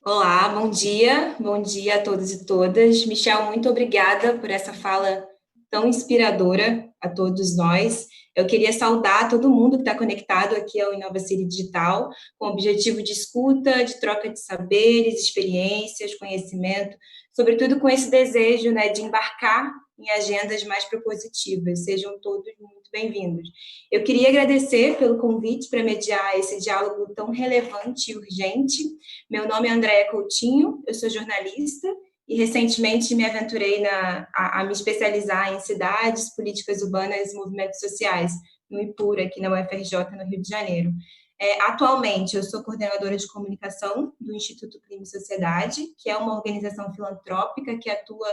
Olá, bom dia a todos e todas. Michel, muito obrigada por essa fala tão inspiradora a todos nós. Eu queria saudar todo mundo que está conectado aqui ao Inova City Digital, com o objetivo de escuta, de troca de saberes, experiências, conhecimento, sobretudo com esse desejo, né, de embarcar em agendas mais propositivas. Sejam todos muito bem-vindos. Eu queria agradecer pelo convite para mediar esse diálogo tão relevante e urgente. Meu nome é Andréa Coutinho, eu sou jornalista e recentemente me aventurei a me especializar em cidades, políticas urbanas e movimentos sociais, no IPUR, aqui na UFRJ, no Rio de Janeiro. Atualmente, eu sou coordenadora de comunicação do Instituto Clima e Sociedade, que é uma organização filantrópica que atua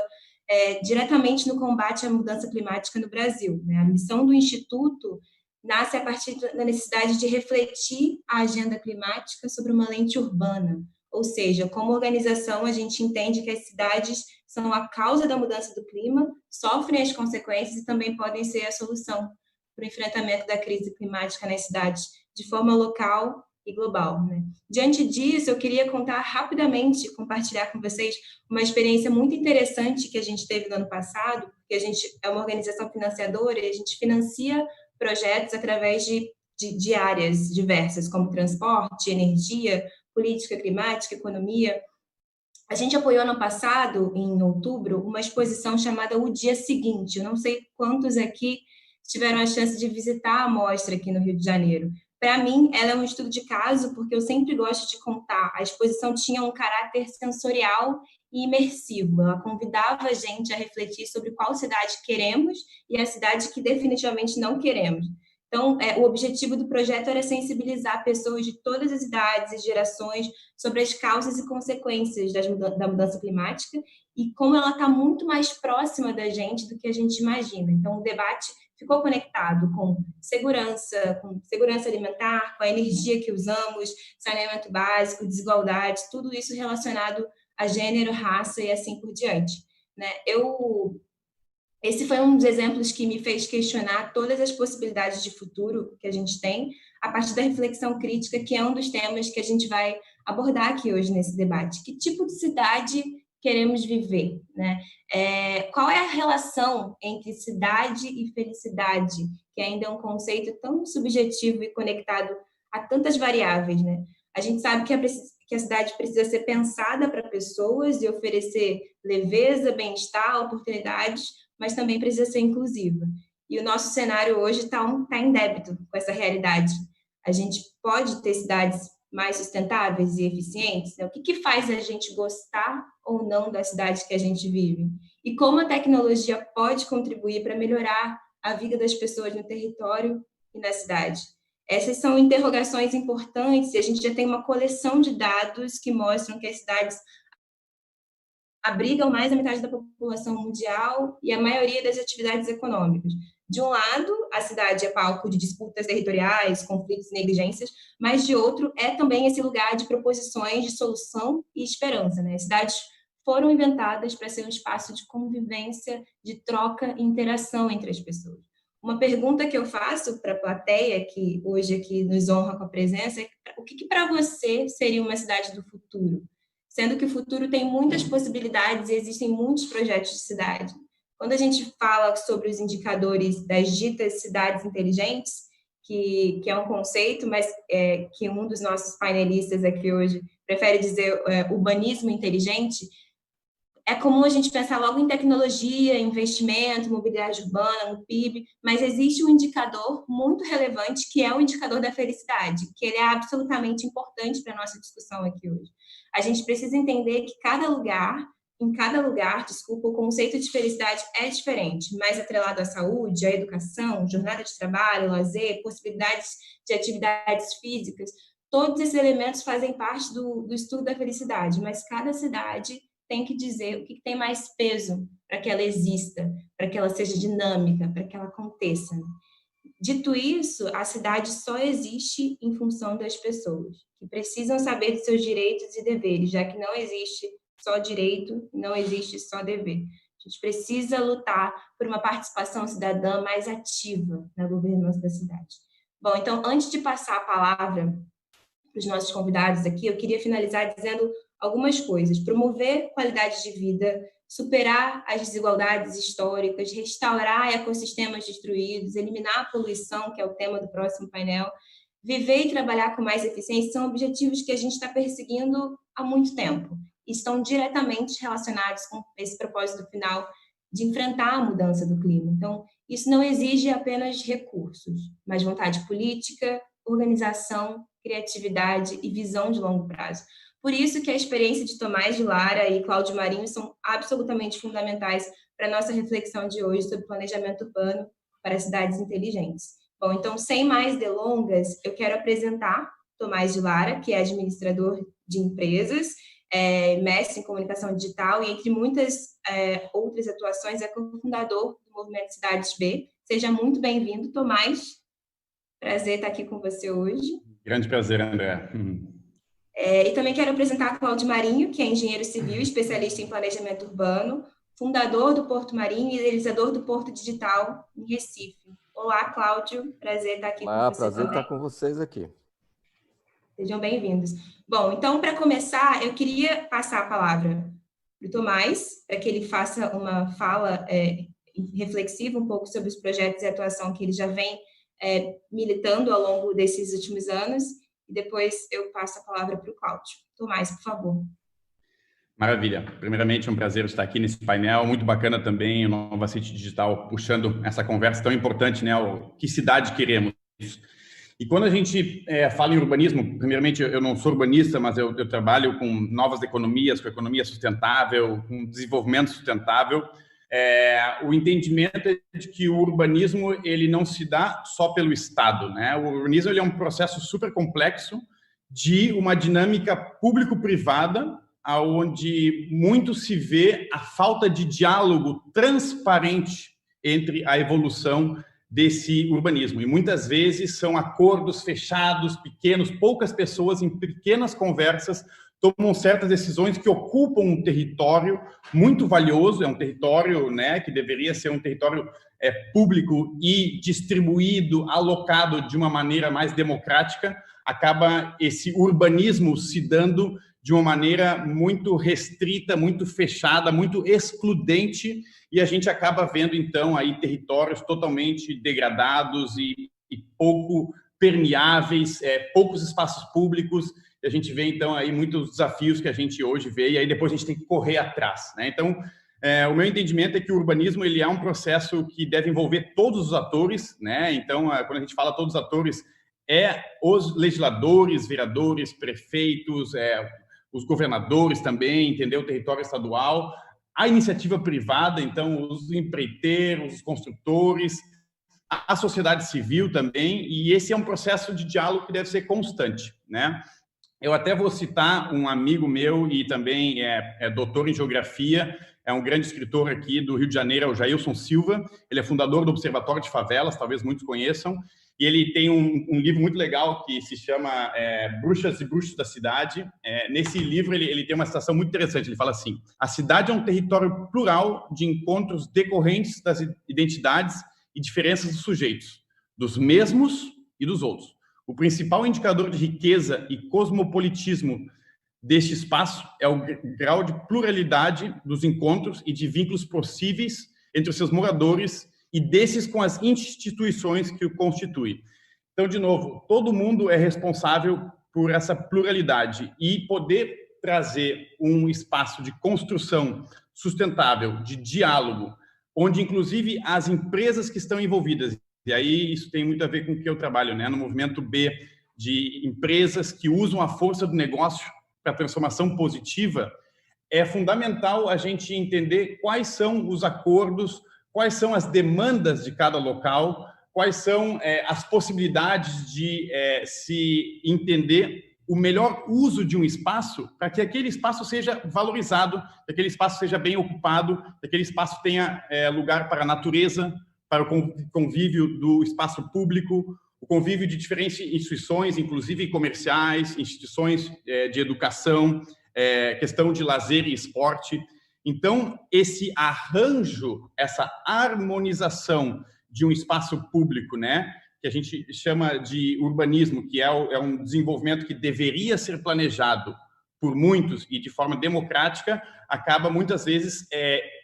diretamente no combate à mudança climática no Brasil, né? A missão do Instituto nasce a partir da necessidade de refletir a agenda climática sobre uma lente urbana. Ou seja, como organização, a gente entende que as cidades são a causa da mudança do clima, sofrem as consequências e também podem ser a solução para o enfrentamento da crise climática nas cidades, de forma local e global, né? Diante disso, eu queria contar rapidamente, compartilhar com vocês uma experiência muito interessante que a gente teve no ano passado, porque a gente é uma organização financiadora e a gente financia projetos através de áreas diversas, como transporte, energia, política climática, economia. A gente apoiou ano passado, em outubro, uma exposição chamada O Dia Seguinte. Eu não sei quantos aqui tiveram a chance de visitar a mostra aqui no Rio de Janeiro. Para mim, ela é um estudo de caso, porque eu sempre gosto de contar. A exposição tinha um caráter sensorial e imersivo. Ela convidava a gente a refletir sobre qual cidade queremos e a cidade que definitivamente não queremos. Então, o objetivo do projeto era sensibilizar pessoas de todas as idades e gerações sobre as causas e consequências da mudança climática e como ela está muito mais próxima da gente do que a gente imagina. Então, o debate ficou conectado com segurança alimentar, com a energia que usamos, saneamento básico, desigualdade, tudo isso relacionado a gênero, raça e assim por diante. Né? Esse foi um dos exemplos que me fez questionar todas as possibilidades de futuro que a gente tem, a partir da reflexão crítica, que é um dos temas que a gente vai abordar aqui hoje nesse debate. Que tipo de cidade queremos viver, né? Qual é a relação entre cidade e felicidade, que ainda é um conceito tão subjetivo e conectado a tantas variáveis, né? A gente sabe que a cidade precisa ser pensada para pessoas e oferecer leveza, bem-estar, oportunidades, mas também precisa ser inclusiva. E o nosso cenário hoje está em débito com essa realidade. A gente pode ter cidades mais sustentáveis e eficientes? Né? O que faz a gente gostar ou não da cidade que a gente vive? E como a tecnologia pode contribuir para melhorar a vida das pessoas no território e na cidade? Essas são interrogações importantes e a gente já tem uma coleção de dados que mostram que as cidades abrigam mais da metade da população mundial e a maioria das atividades econômicas. De um lado, a cidade é palco de disputas territoriais, conflitos e negligências, mas de outro, é também esse lugar de proposições de solução e esperança. Né? As cidades foram inventadas para ser um espaço de convivência, de troca e interação entre as pessoas. Uma pergunta que eu faço para a plateia, que hoje aqui nos honra com a presença, é o que para você seria uma cidade do futuro? Sendo que o futuro tem muitas possibilidades e existem muitos projetos de cidade. Quando a gente fala sobre os indicadores das ditas cidades inteligentes, que é um conceito, mas que um dos nossos painelistas aqui hoje prefere dizer urbanismo inteligente, é comum a gente pensar logo em tecnologia, investimento, mobilidade urbana, no PIB, mas existe um indicador muito relevante que é o indicador da felicidade, que ele é absolutamente importante para a nossa discussão aqui hoje. A gente precisa entender que em cada lugar, desculpa, o conceito de felicidade é diferente, mais atrelado à saúde, à educação, jornada de trabalho, lazer, possibilidades de atividades físicas. Todos esses elementos fazem parte do estudo da felicidade, mas cada cidade tem que dizer o que tem mais peso para que ela exista, para que ela seja dinâmica, para que ela aconteça. Dito isso, a cidade só existe em função das pessoas, que precisam saber dos seus direitos e deveres, já que não existe só direito, não existe só dever. A gente precisa lutar por uma participação cidadã mais ativa na governança da cidade. Bom, então, antes de passar a palavra para os nossos convidados aqui, eu queria finalizar dizendo algumas coisas: promover qualidade de vida, superar as desigualdades históricas, restaurar ecossistemas destruídos, eliminar a poluição, que é o tema do próximo painel, viver e trabalhar com mais eficiência, são objetivos que a gente está perseguindo há muito tempo e estão diretamente relacionados com esse propósito final de enfrentar a mudança do clima. Então, isso não exige apenas recursos, mas vontade política, organização, criatividade e visão de longo prazo. Por isso que a experiência de Tomás de Lara e Cláudio Marinho são absolutamente fundamentais para a nossa reflexão de hoje sobre planejamento urbano para cidades inteligentes. Bom, então, sem mais delongas, eu quero apresentar Tomás de Lara, que é administrador de empresas, mestre em comunicação digital e, entre muitas outras atuações, é cofundador do Movimento Cidades B. Seja muito bem-vindo, Tomás. Prazer estar aqui com você hoje. Grande prazer, André. E também quero apresentar Cláudio Marinho, que é engenheiro civil, especialista em planejamento urbano, fundador do Porto Marinho e idealizador do Porto Digital em Recife. Olá, Cláudio. Prazer estar aqui com você. Prazer estar com vocês aqui. Sejam bem-vindos. Bom, então, para começar, eu queria passar a palavra para o Tomás, para que ele faça uma fala reflexiva um pouco sobre os projetos e atuação que ele já vem militando ao longo desses últimos anos, e depois eu passo a palavra para o Cláudio. Tomás, por favor. Maravilha. Primeiramente, é um prazer estar aqui nesse painel, muito bacana também, o Nova City Digital puxando essa conversa tão importante, né? Que cidade queremos? E quando a gente fala em urbanismo, primeiramente, eu não sou urbanista, mas eu trabalho com novas economias, com economia sustentável, com desenvolvimento sustentável. O entendimento é de que o urbanismo ele não se dá só pelo Estado, né? O urbanismo ele é um processo super complexo de uma dinâmica público-privada, onde muito se vê a falta de diálogo transparente entre a evolução desse urbanismo. E muitas vezes são acordos fechados, pequenos, poucas pessoas em pequenas conversas tomam certas decisões que ocupam um território muito valioso, é um território, né, que deveria ser um território público e distribuído, alocado de uma maneira mais democrática, acaba esse urbanismo se dando de uma maneira muito restrita, muito fechada, muito excludente, e a gente acaba vendo, então, aí territórios totalmente degradados e pouco permeáveis, poucos espaços públicos, e a gente vê, então, aí muitos desafios que a gente hoje vê, e aí depois a gente tem que correr atrás, né? Então, o meu entendimento é que o urbanismo ele é um processo que deve envolver todos os atores, né? Então, quando a gente fala todos os atores, os legisladores, vereadores, prefeitos, os governadores também, entender o território estadual, a iniciativa privada, então os empreiteiros, os construtores, a sociedade civil também, e esse é um processo de diálogo que deve ser constante, né? Eu até vou citar um amigo meu e também é doutor em geografia, é um grande escritor aqui do Rio de Janeiro, é o Jailson Silva, ele é fundador do Observatório de Favelas, talvez muitos conheçam, e ele tem um livro muito legal que se chama Bruxas e Bruxos da Cidade. Nesse livro, ele tem uma citação muito interessante. Ele fala assim: a cidade é um território plural de encontros decorrentes das identidades e diferenças dos sujeitos, dos mesmos e dos outros. O principal indicador de riqueza e cosmopolitismo deste espaço é o grau de pluralidade dos encontros e de vínculos possíveis entre os seus moradores e desses com as instituições que o constituem. Então, de novo, todo mundo é responsável por essa pluralidade e poder trazer um espaço de construção sustentável, de diálogo, onde, inclusive, as empresas que estão envolvidas, e aí isso tem muito a ver com o que eu trabalho, né, no movimento B, de empresas que usam a força do negócio para a transformação positiva, é fundamental a gente entender quais são os acordos, quais são as demandas de cada local, quais são as possibilidades de se entender o melhor uso de um espaço para que aquele espaço seja valorizado, que aquele espaço seja bem ocupado, que aquele espaço tenha lugar para a natureza, para o convívio do espaço público, o convívio de diferentes instituições, inclusive comerciais, instituições de educação, questão de lazer e esporte. Então, esse arranjo, essa harmonização de um espaço público, né, que a gente chama de urbanismo, que é um desenvolvimento que deveria ser planejado por muitos e de forma democrática, acaba muitas vezes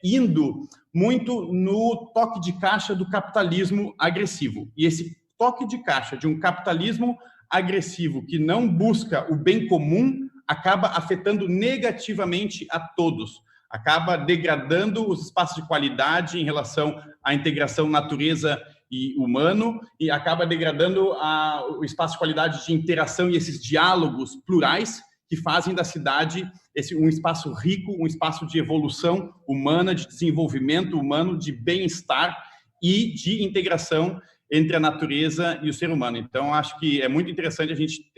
indo muito no toque de caixa do capitalismo agressivo. E esse toque de caixa de um capitalismo agressivo que não busca o bem comum acaba afetando negativamente a todos, acaba degradando os espaços de qualidade em relação à integração natureza e humano e acaba degradando o espaço de qualidade de interação e esses diálogos plurais que fazem da cidade um espaço rico, um espaço de evolução humana, de desenvolvimento humano, de bem-estar e de integração entre a natureza e o ser humano. Então, acho que é muito interessante a gente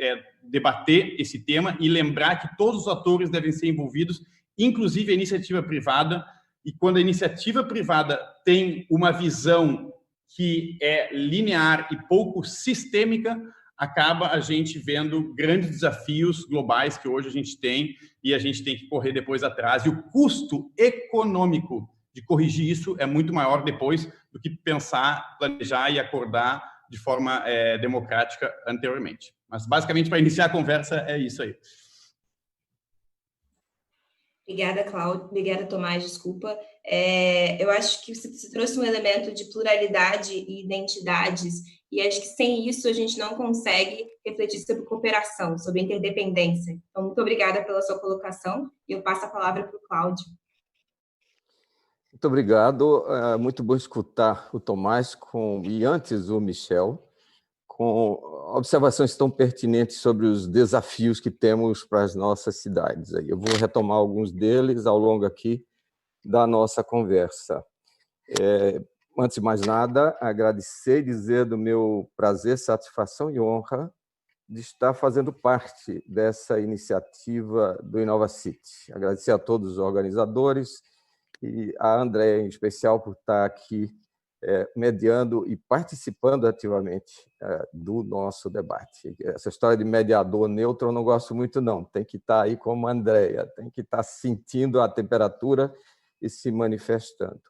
debater esse tema e lembrar que todos os atores devem ser envolvidos, inclusive a iniciativa privada, e quando a iniciativa privada tem uma visão que é linear e pouco sistêmica, acaba a gente vendo grandes desafios globais que hoje a gente tem e a gente tem que correr depois atrás. E o custo econômico de corrigir isso é muito maior depois do que pensar, planejar e acordar de forma democrática anteriormente. Mas, basicamente, para iniciar a conversa, é isso aí. Obrigada, Cláudio. Obrigada, Tomás, desculpa. Eu acho que você trouxe um elemento de pluralidade e identidades, e acho que sem isso a gente não consegue refletir sobre cooperação, sobre interdependência. Então, muito obrigada pela sua colocação, e eu passo a palavra para o Cláudio. Muito obrigado. É muito bom escutar o Tomás e antes o Michel, com observações tão pertinentes sobre os desafios que temos para as nossas cidades. Eu vou retomar alguns deles ao longo aqui da nossa conversa. Antes de mais nada, agradecer e dizer do meu prazer, satisfação e honra de estar fazendo parte dessa iniciativa do InovaCity. Agradecer a todos os organizadores e a Andréa, em especial, por estar aqui mediando e participando ativamente do nosso debate. Essa história de mediador neutro eu não gosto muito, não. Tem que estar aí como a Andréa, tem que estar sentindo a temperatura e se manifestando.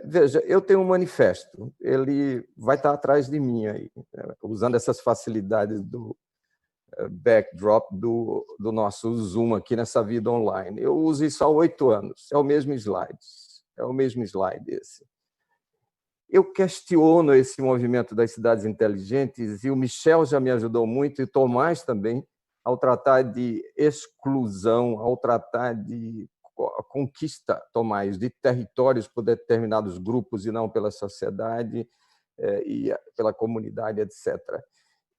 Veja, eu tenho um manifesto, ele vai estar atrás de mim, aí, usando essas facilidades do backdrop do nosso Zoom aqui nessa vida online. Eu uso isso há 8 anos, é o mesmo slide esse. Eu questiono esse movimento das cidades inteligentes e o Michel já me ajudou muito, e o Tomás também, ao tratar de exclusão, ao tratar de conquista, Tomás, de territórios por determinados grupos e não pela sociedade e pela comunidade, etc.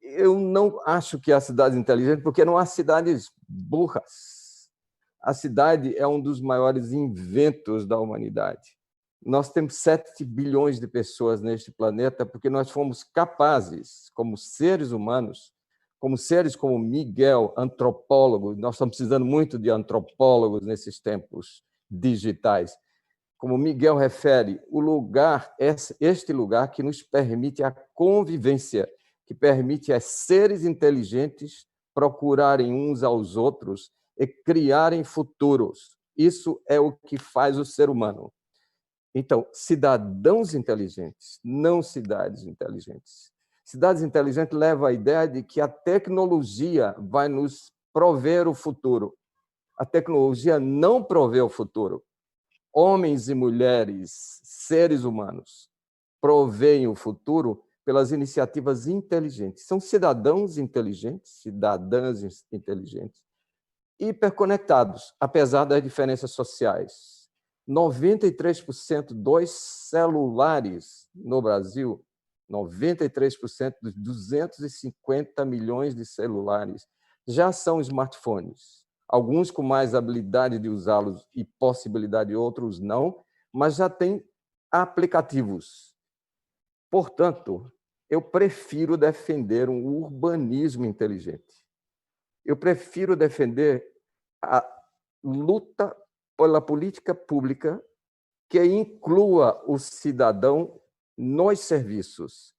Eu não acho que há cidades inteligentes, porque não há cidades burras. A cidade é um dos maiores inventos da humanidade. Nós temos 7 bilhões de pessoas neste planeta porque nós fomos capazes, como seres humanos, como seres como Miguel, antropólogo, nós estamos precisando muito de antropólogos nesses tempos digitais. Como Miguel refere, este lugar que nos permite a convivência, que permite a seres inteligentes procurarem uns aos outros e criarem futuros. Isso é o que faz o ser humano. Então, cidadãos inteligentes, não cidades inteligentes. Cidades inteligentes leva à ideia de que a tecnologia vai nos prover o futuro. A tecnologia não provê o futuro. Homens e mulheres, seres humanos, proveem o futuro pelas iniciativas inteligentes. São cidadãos inteligentes, cidadãs inteligentes, hiperconectados, apesar das diferenças sociais. 93% dos celulares no Brasil, 93% dos 250 milhões de celulares já são smartphones. Alguns com mais habilidade de usá-los e possibilidade, outros não, mas já têm aplicativos. Portanto, eu prefiro defender um urbanismo inteligente. Eu prefiro defender a luta pela política pública que inclua o cidadão nos serviços.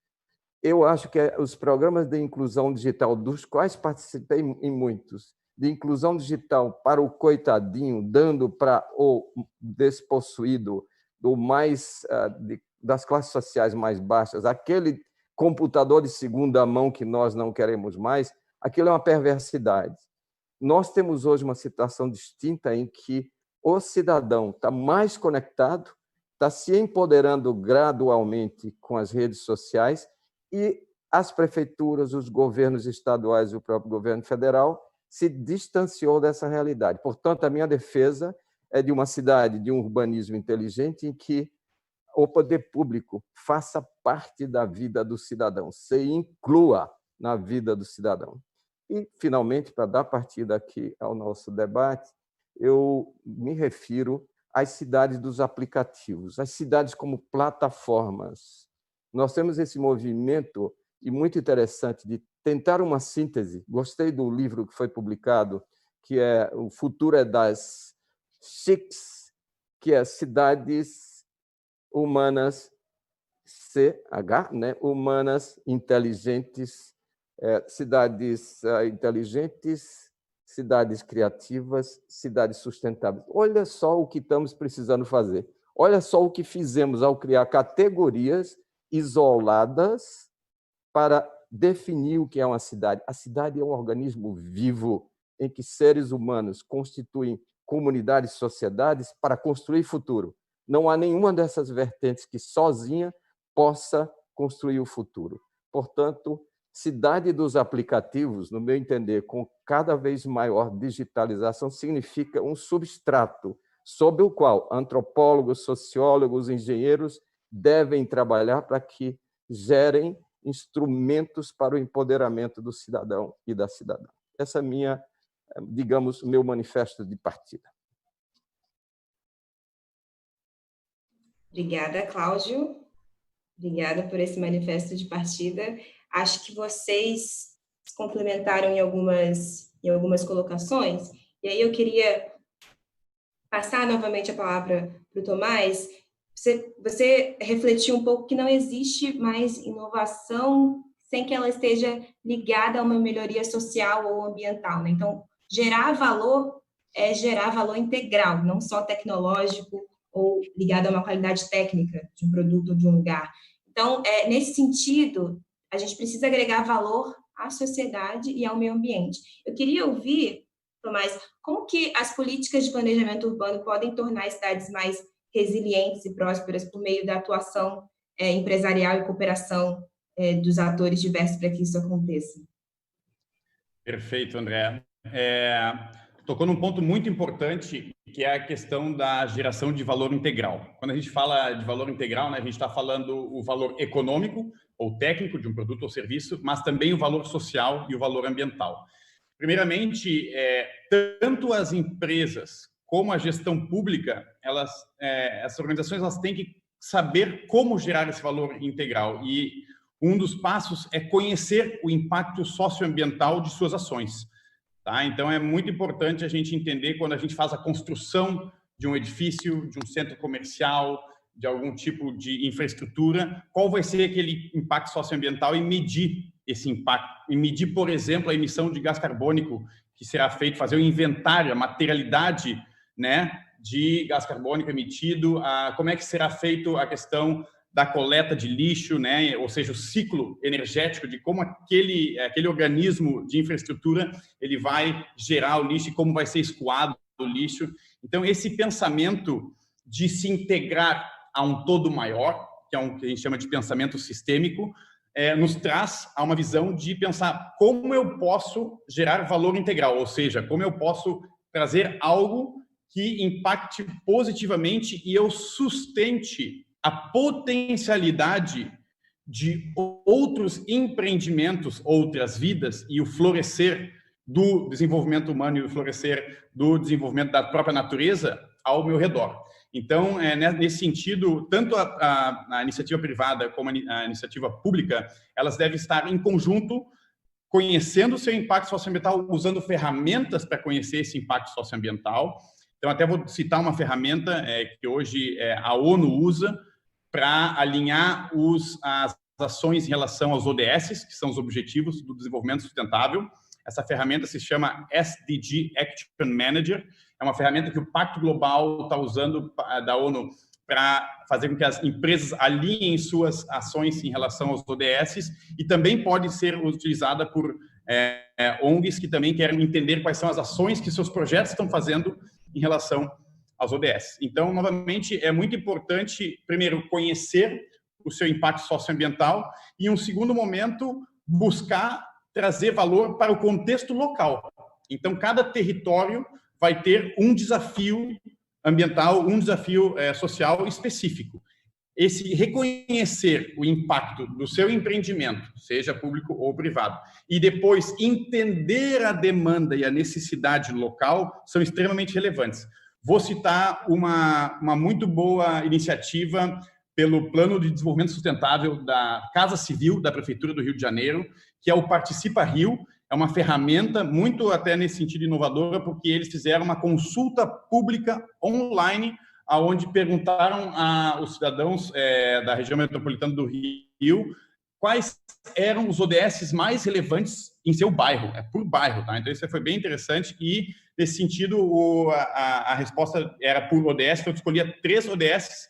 Eu acho que os programas de inclusão digital, dos quais participei em muitos, de inclusão digital para o coitadinho, dando para o despossuído, das classes sociais mais baixas, aquele computador de segunda mão que nós não queremos mais, aquilo é uma perversidade. Nós temos hoje uma situação distinta em que o cidadão está mais conectado, está se empoderando gradualmente com as redes sociais e as prefeituras, os governos estaduais e o próprio governo federal se distanciou dessa realidade. Portanto, a minha defesa é de uma cidade, de um urbanismo inteligente em que o poder público faça parte da vida do cidadão, se inclua na vida do cidadão. E, finalmente, para dar partida aqui ao nosso debate, eu me refiro às cidades dos aplicativos, as cidades como plataformas. Nós temos esse movimento, e muito interessante, de tentar uma síntese. Gostei do livro que foi publicado, que é O Futuro é das CHICs, que é Cidades Humanas, CH, né? Humanas Inteligentes, cidades inteligentes, cidades criativas, cidades sustentáveis. Olha só o que estamos precisando fazer. Olha só o que fizemos ao criar categorias isoladas para definir o que é uma cidade. A cidade é um organismo vivo em que seres humanos constituem comunidades, sociedades para construir futuro. Não há nenhuma dessas vertentes que sozinha possa construir o futuro. Portanto, cidade dos aplicativos, no meu entender, com cada vez maior digitalização, significa um substrato sobre o qual antropólogos, sociólogos, engenheiros devem trabalhar para que gerem instrumentos para o empoderamento do cidadão e da cidadã. Essa é minha, digamos, meu manifesto de partida. Obrigada, Cláudio. Obrigada por esse manifesto de partida. Acho que vocês se complementaram em algumas colocações, e aí eu queria passar novamente a palavra para o Tomás. Você refletiu um pouco que não existe mais inovação sem que ela esteja ligada a uma melhoria social ou ambiental, né? Então, gerar valor é gerar valor integral, não só tecnológico ou ligado a uma qualidade técnica de um produto ou de um lugar. Então, nesse sentido, a gente precisa agregar valor à sociedade e ao meio ambiente. Eu queria ouvir, Tomás, como que as políticas de planejamento urbano podem tornar as cidades mais resilientes e prósperas por meio da atuação empresarial e cooperação dos atores diversos para que isso aconteça? Perfeito, André. Tocou num ponto muito importante, que é a questão da geração de valor integral. Quando a gente fala de valor integral, né, a gente está falando o valor econômico ou técnico de um produto ou serviço, mas também o valor social e o valor ambiental. Primeiramente, tanto as empresas como a gestão pública, essas organizações elas têm que saber como gerar esse valor integral. E um dos passos é conhecer o impacto socioambiental de suas ações. Tá? Então, é muito importante a gente entender quando a gente faz a construção de um edifício, de um centro comercial, de algum tipo de infraestrutura, qual vai ser aquele impacto socioambiental e medir esse impacto. E medir, por exemplo, a emissão de gás carbônico que será feito, fazer o inventário, a materialidade, né, de gás carbônico emitido, como é que será feito a questão da coleta de lixo, né? Ou seja, o ciclo energético de como aquele organismo de infraestrutura ele vai gerar o lixo e como vai ser escoado o lixo. Então, esse pensamento de se integrar a um todo maior, que é que a gente chama de pensamento sistêmico, nos traz a uma visão de pensar como eu posso gerar valor integral, ou seja, como eu posso trazer algo que impacte positivamente e eu sustente a potencialidade de outros empreendimentos, outras vidas e o florescer do desenvolvimento humano e o florescer do desenvolvimento da própria natureza ao meu redor. Então, nesse sentido, tanto a iniciativa privada como a iniciativa pública, elas devem estar em conjunto, conhecendo o seu impacto socioambiental, usando ferramentas para conhecer esse impacto socioambiental. Então, até vou citar uma ferramenta que hoje a ONU usa para alinhar as ações em relação aos ODS, que são os Objetivos do Desenvolvimento Sustentável. Essa ferramenta se chama SDG Action Manager. É uma ferramenta que o Pacto Global está usando da ONU para fazer com que as empresas alinhem suas ações em relação aos ODS e também pode ser utilizada por ONGs que também querem entender quais são as ações que seus projetos estão fazendo em relação aos ODS. Então, novamente, é muito importante, primeiro, conhecer o seu impacto socioambiental e, em um segundo momento, buscar trazer valor para o contexto local. Então, cada território vai ter um desafio ambiental, um desafio social específico. Esse reconhecer o impacto do seu empreendimento, seja público ou privado, e depois entender a demanda e a necessidade local são extremamente relevantes. Vou citar uma muito boa iniciativa pelo Plano de Desenvolvimento Sustentável da Casa Civil da Prefeitura do Rio de Janeiro, que é o Participa Rio. É uma ferramenta muito até nesse sentido inovadora, porque eles fizeram uma consulta pública online, onde perguntaram aos cidadãos da região metropolitana do Rio quais eram os ODS mais relevantes em seu bairro, por bairro, tá? Então isso foi bem interessante e, nesse sentido, a resposta era por ODS, então eu escolhia 3 ODS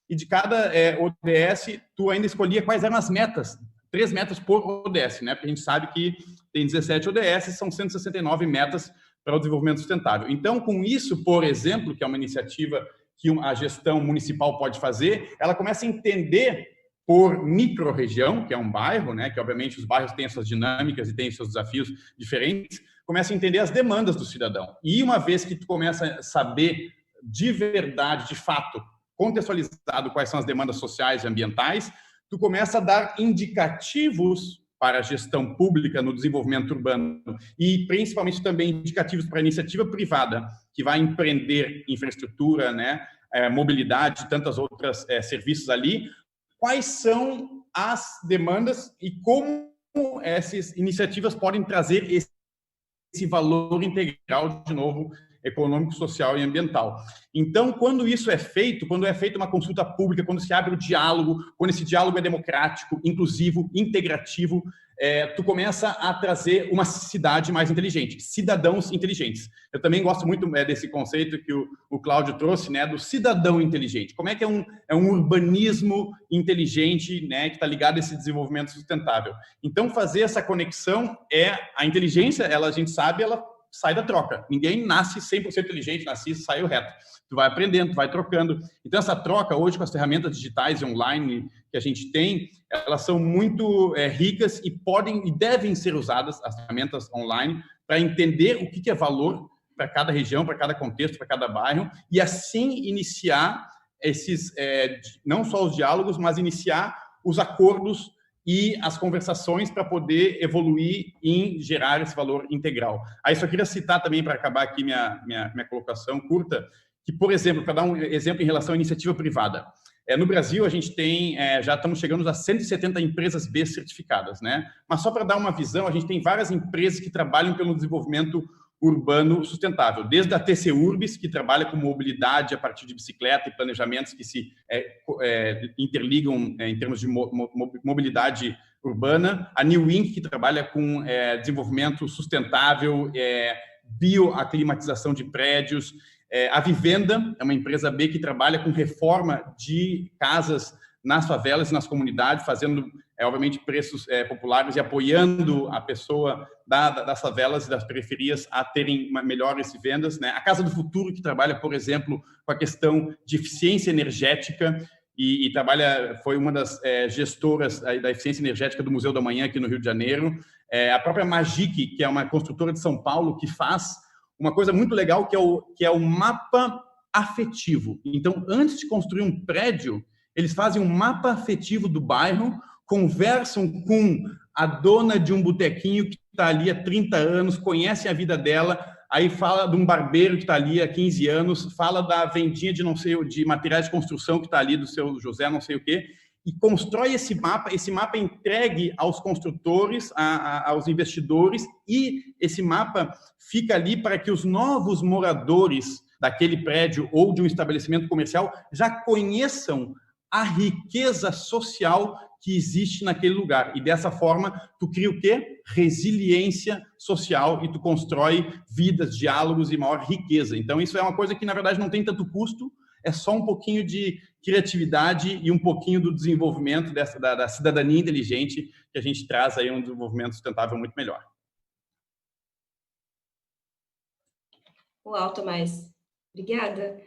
e de cada ODS tu ainda escolhia quais eram as metas, 3 metas por ODS, né? Porque a gente sabe que tem 17 ODS, são 169 metas para o desenvolvimento sustentável. Então, com isso, por exemplo, que é uma iniciativa que a gestão municipal pode fazer, ela começa a entender por micro-região, que é um bairro, né, que obviamente os bairros têm as suas dinâmicas e têm seus desafios diferentes, começa a entender as demandas do cidadão. E uma vez que tu começa a saber de verdade, de fato, contextualizado quais são as demandas sociais e ambientais, tu começa a dar indicativos para a gestão pública no desenvolvimento urbano e principalmente também indicativos para a iniciativa privada, que vai empreender infraestrutura, né, mobilidade e tantas outras serviços ali. Quais são as demandas e como essas iniciativas podem trazer esse valor integral, de novo, econômico, social e ambiental. Então, quando isso é feito, quando é feita uma consulta pública, quando se abre o diálogo, quando esse diálogo é democrático, inclusivo, integrativo, tu começa a trazer uma cidade mais inteligente, cidadãos inteligentes. Eu também gosto muito desse conceito que o Cláudio trouxe, né, do cidadão inteligente. Como é que é um urbanismo inteligente, né, que está ligado a esse desenvolvimento sustentável? Então, fazer essa conexão a inteligência, a gente sabe, ela sai da troca. Ninguém nasce 100% inteligente, nasce e saiu reto. Tu vai aprendendo, tu vai trocando. Então, essa troca, hoje, com as ferramentas digitais e online que a gente tem, elas são muito ricas e podem e devem ser usadas, as ferramentas online, para entender o que é valor para cada região, para cada contexto, para cada bairro, e assim iniciar esses, não só os diálogos, mas iniciar os acordos e as conversações para poder evoluir em gerar esse valor integral. Aí só queria citar também, para acabar aqui minha colocação curta, que, por exemplo, para dar um exemplo em relação à iniciativa privada, no Brasil a gente tem, já estamos chegando a 170 empresas B certificadas, né? Mas só para dar uma visão, a gente tem várias empresas que trabalham pelo desenvolvimento urbano sustentável, desde a TC Urbis, que trabalha com mobilidade a partir de bicicleta e planejamentos que se interligam em termos de mobilidade urbana, a New Inc, que trabalha com desenvolvimento sustentável, bioaclimatização de prédios, a Vivenda é uma empresa B que trabalha com reforma de casas nas favelas e nas comunidades, fazendo, obviamente, preços populares e apoiando a pessoa das favelas e das periferias a terem melhores vendas, né? A Casa do Futuro, que trabalha, por exemplo, com a questão de eficiência energética e foi uma das gestoras da eficiência energética do Museu da Manhã aqui no Rio de Janeiro. A própria Magic, que é uma construtora de São Paulo, que faz uma coisa muito legal, que é o mapa afetivo. Então, antes de construir um prédio, eles fazem um mapa afetivo do bairro, conversam com a dona de um botequinho que está ali há 30 anos, conhecem a vida dela, aí fala de um barbeiro que está ali há 15 anos, fala da vendinha de materiais de construção que está ali do seu José, não sei o quê, e constrói esse mapa é entregue aos construtores, aos investidores, e esse mapa fica ali para que os novos moradores daquele prédio ou de um estabelecimento comercial já conheçam a riqueza social que existe naquele lugar. E dessa forma, tu cria o quê? Resiliência social e tu constrói vidas, diálogos e maior riqueza. Então, isso é uma coisa que, na verdade, não tem tanto custo, é só um pouquinho de criatividade e um pouquinho do desenvolvimento da cidadania inteligente que a gente traz aí um desenvolvimento sustentável muito melhor. Uau, Tomás, obrigada.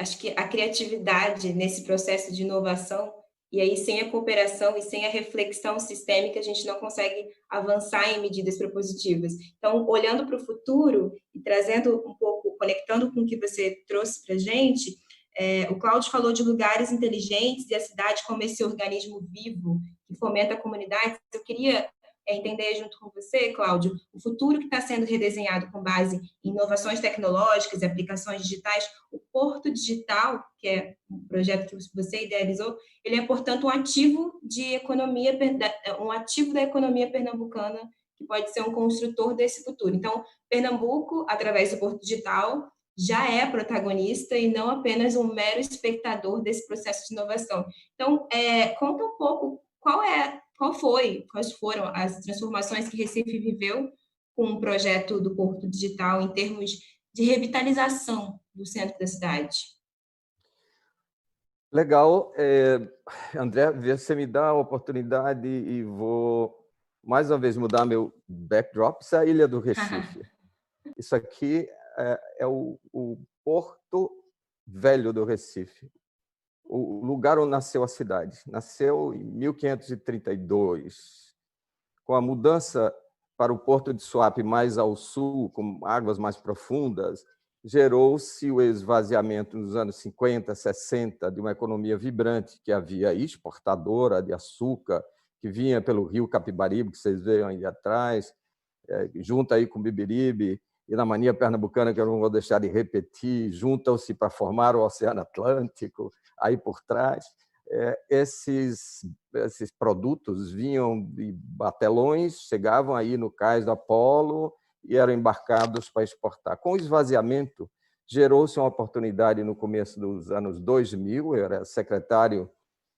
Acho que a criatividade nesse processo de inovação, e aí sem a cooperação e sem a reflexão sistêmica, a gente não consegue avançar em medidas propositivas. Então, olhando para o futuro e trazendo um pouco, conectando com o que você trouxe para a gente, o Cláudio falou de lugares inteligentes e a cidade como esse organismo vivo que fomenta a comunidade. Eu queria entender junto com você, Cláudio, o futuro que está sendo redesenhado com base em inovações tecnológicas e aplicações digitais. O Porto Digital, que é um projeto que você idealizou, ele é, portanto, um ativo da economia pernambucana, que pode ser um construtor desse futuro. Então, Pernambuco, através do Porto Digital, já é protagonista e não apenas um mero espectador desse processo de inovação. Então, conta um pouco quais foram as transformações que Recife viveu com o projeto do Porto Digital em termos de revitalização do centro da cidade. Legal. André, você me dá a oportunidade e vou, mais uma vez, mudar meu backdrop. Isso é a Ilha do Recife. Isso aqui é o Porto Velho do Recife, o lugar onde nasceu a cidade. Nasceu em 1532. Com a mudança para o Porto de Suape mais ao sul, com águas mais profundas, gerou-se o esvaziamento nos anos 50, 60 de uma economia vibrante que havia aí, exportadora de açúcar, que vinha pelo rio Capibaribe, que vocês veem aí atrás, junta aí com Bibiribe, e na mania pernambucana, que eu não vou deixar de repetir, juntam-se para formar o Oceano Atlântico, aí por trás. Esses produtos vinham de batelões, chegavam aí no cais do Apolo e eram embarcados para exportar. Com o esvaziamento, gerou-se uma oportunidade no começo dos anos 2000, eu era secretário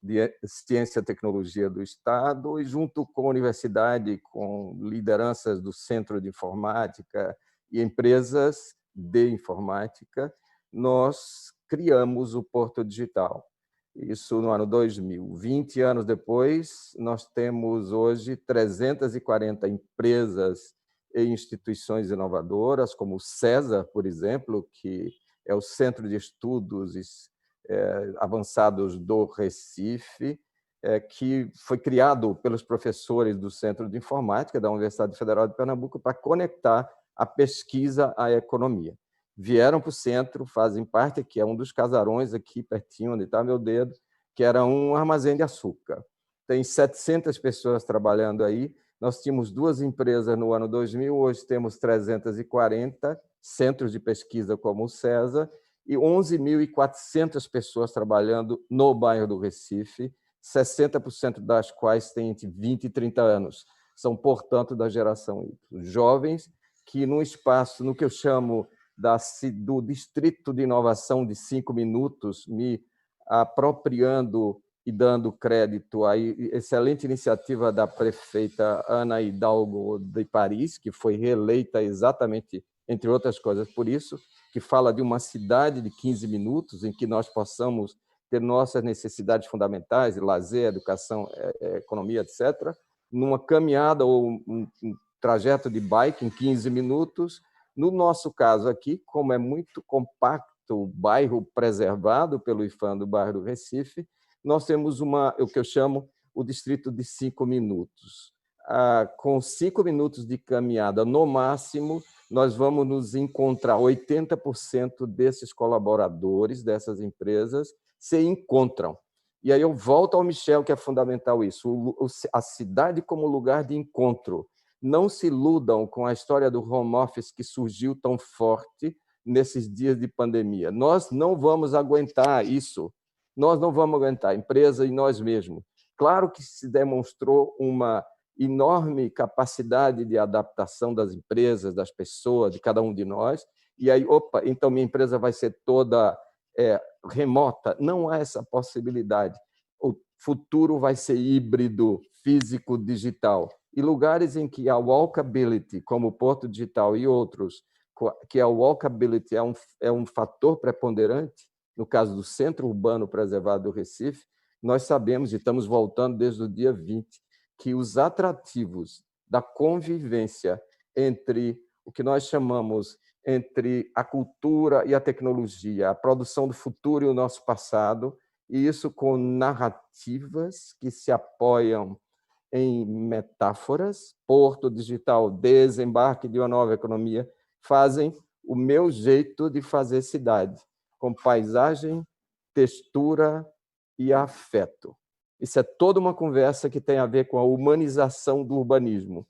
de Ciência e Tecnologia do Estado, e junto com a universidade, com lideranças do Centro de Informática e empresas de informática, nós criamos o Porto Digital. Isso no ano 2000. 20 anos depois, nós temos hoje 340 empresas e instituições inovadoras, como o César, por exemplo, que é o Centro de Estudos Avançados do Recife, que foi criado pelos professores do Centro de Informática da Universidade Federal de Pernambuco para conectar a pesquisa à economia. Vieram para o centro, fazem parte, que é um dos casarões aqui pertinho, onde está meu dedo, que era um armazém de açúcar. Tem 700 pessoas trabalhando aí. Nós tínhamos 2 empresas no ano 2000, hoje temos 340 centros de pesquisa como o César e 11.400 pessoas trabalhando no bairro do Recife, 60% das quais têm entre 20 e 30 anos. São, portanto, da geração Y. Jovens que, num espaço, no que eu chamo do Distrito de Inovação de 5 minutos, me apropriando e dando crédito à excelente iniciativa da prefeita Ana Hidalgo de Paris, que foi reeleita exatamente, entre outras coisas, por isso, que fala de uma cidade de 15 minutos em que nós possamos ter nossas necessidades fundamentais, de lazer, educação, economia, etc., numa caminhada ou um trajeto de bike em 15 minutos. No nosso caso aqui, como é muito compacto, o bairro preservado pelo IFAM do bairro do Recife, nós temos o que eu chamo o distrito de 5 minutos. Com 5 minutos de caminhada, no máximo, nós vamos nos encontrar. 80% desses colaboradores, dessas empresas, se encontram. E aí eu volto ao Michel, que é fundamental isso, a cidade como lugar de encontro. Não se iludam com a história do home office que surgiu tão forte nesses dias de pandemia. Nós não vamos aguentar isso. Nós não vamos aguentar, a empresa e nós mesmos. Claro que se demonstrou uma enorme capacidade de adaptação das empresas, das pessoas, de cada um de nós. E aí, então minha empresa vai ser toda remota. Não há essa possibilidade. O futuro vai ser híbrido, físico, digital. E lugares em que a walkability, como o Porto Digital e outros, que a walkability é um fator preponderante, no caso do Centro Urbano Preservado do Recife, nós sabemos, e estamos voltando desde o dia 20, que os atrativos da convivência entre o que nós chamamos entre a cultura e a tecnologia, a produção do futuro e o nosso passado, e isso com narrativas que se apoiam em metáforas, Porto Digital, desembarque de uma nova economia, fazem o meu jeito de fazer cidade, com paisagem, textura e afeto. Isso é toda uma conversa que tem a ver com a humanização do urbanismo.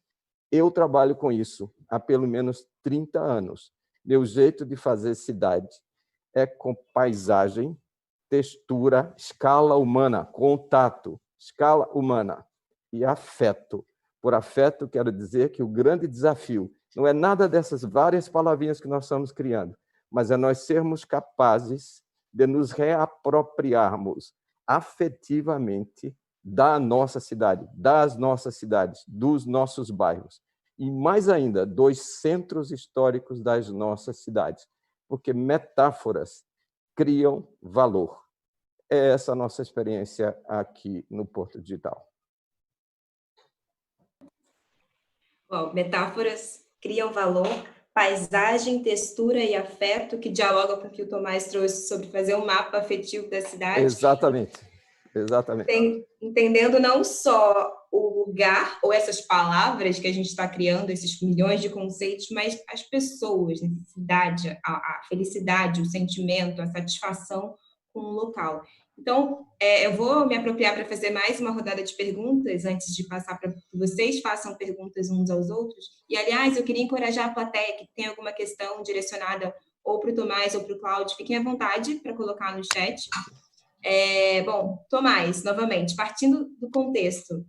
Eu trabalho com isso há pelo menos 30 anos. Meu jeito de fazer cidade é com paisagem, textura, escala humana, contato, escala humana e afeto. Por afeto, quero dizer que o grande desafio não é nada dessas várias palavrinhas que nós estamos criando, mas é nós sermos capazes de nos reapropriarmos afetivamente da nossa cidade, das nossas cidades, dos nossos bairros e, mais ainda, dos centros históricos das nossas cidades, porque metáforas criam valor. É essa a nossa experiência aqui no Porto Digital. Bom, metáforas criam valor, paisagem, textura e afeto, que dialogam com o que o Tomás trouxe sobre fazer um mapa afetivo da cidade. Exatamente, exatamente. Entendendo não só o lugar ou essas palavras que a gente está criando, esses milhões de conceitos, mas as pessoas, a necessidade, a felicidade, o sentimento, a satisfação com o local. Então, eu vou me apropriar para fazer mais uma rodada de perguntas, antes de passar para que vocês façam perguntas uns aos outros. E, aliás, eu queria encorajar a plateia que tem alguma questão direcionada ou para o Tomás ou para o Cláudio, fiquem à vontade para colocar no chat. Bom, Tomás, novamente, partindo do contexto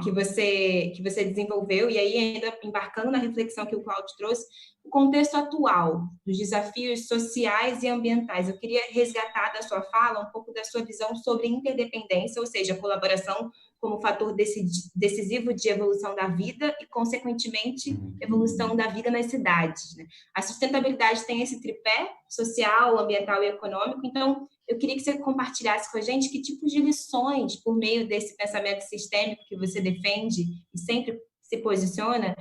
que você desenvolveu, e aí ainda embarcando na reflexão que o Cláudio trouxe, o contexto atual dos desafios sociais e ambientais. Eu queria resgatar da sua fala um pouco da sua visão sobre interdependência, ou seja, a colaboração como fator decisivo de evolução da vida e, consequentemente, evolução da vida nas cidades, né? A sustentabilidade tem esse tripé social, ambiental e econômico, então eu queria que você compartilhasse com a gente que tipos de lições, por meio desse pensamento sistêmico que você defende e sempre se posiciona,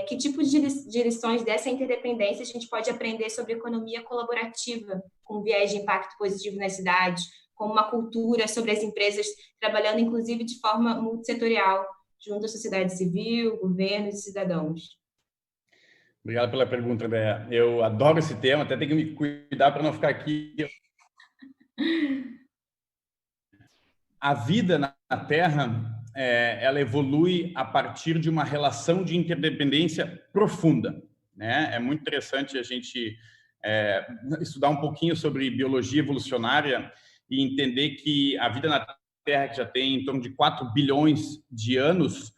que tipos de lições dessa interdependência a gente pode aprender sobre economia colaborativa, com viés de impacto positivo nas cidades, com uma cultura sobre as empresas trabalhando, inclusive, de forma multissetorial, junto à sociedade civil, governos e cidadãos. Obrigado pela pergunta, André. Eu adoro esse tema, até tenho que me cuidar para não ficar aqui. A vida na Terra, ela evolui a partir de uma relação de interdependência profunda, né? É muito interessante a gente estudar um pouquinho sobre biologia evolucionária e entender que a vida na Terra, que já tem em torno de 4 bilhões de anos,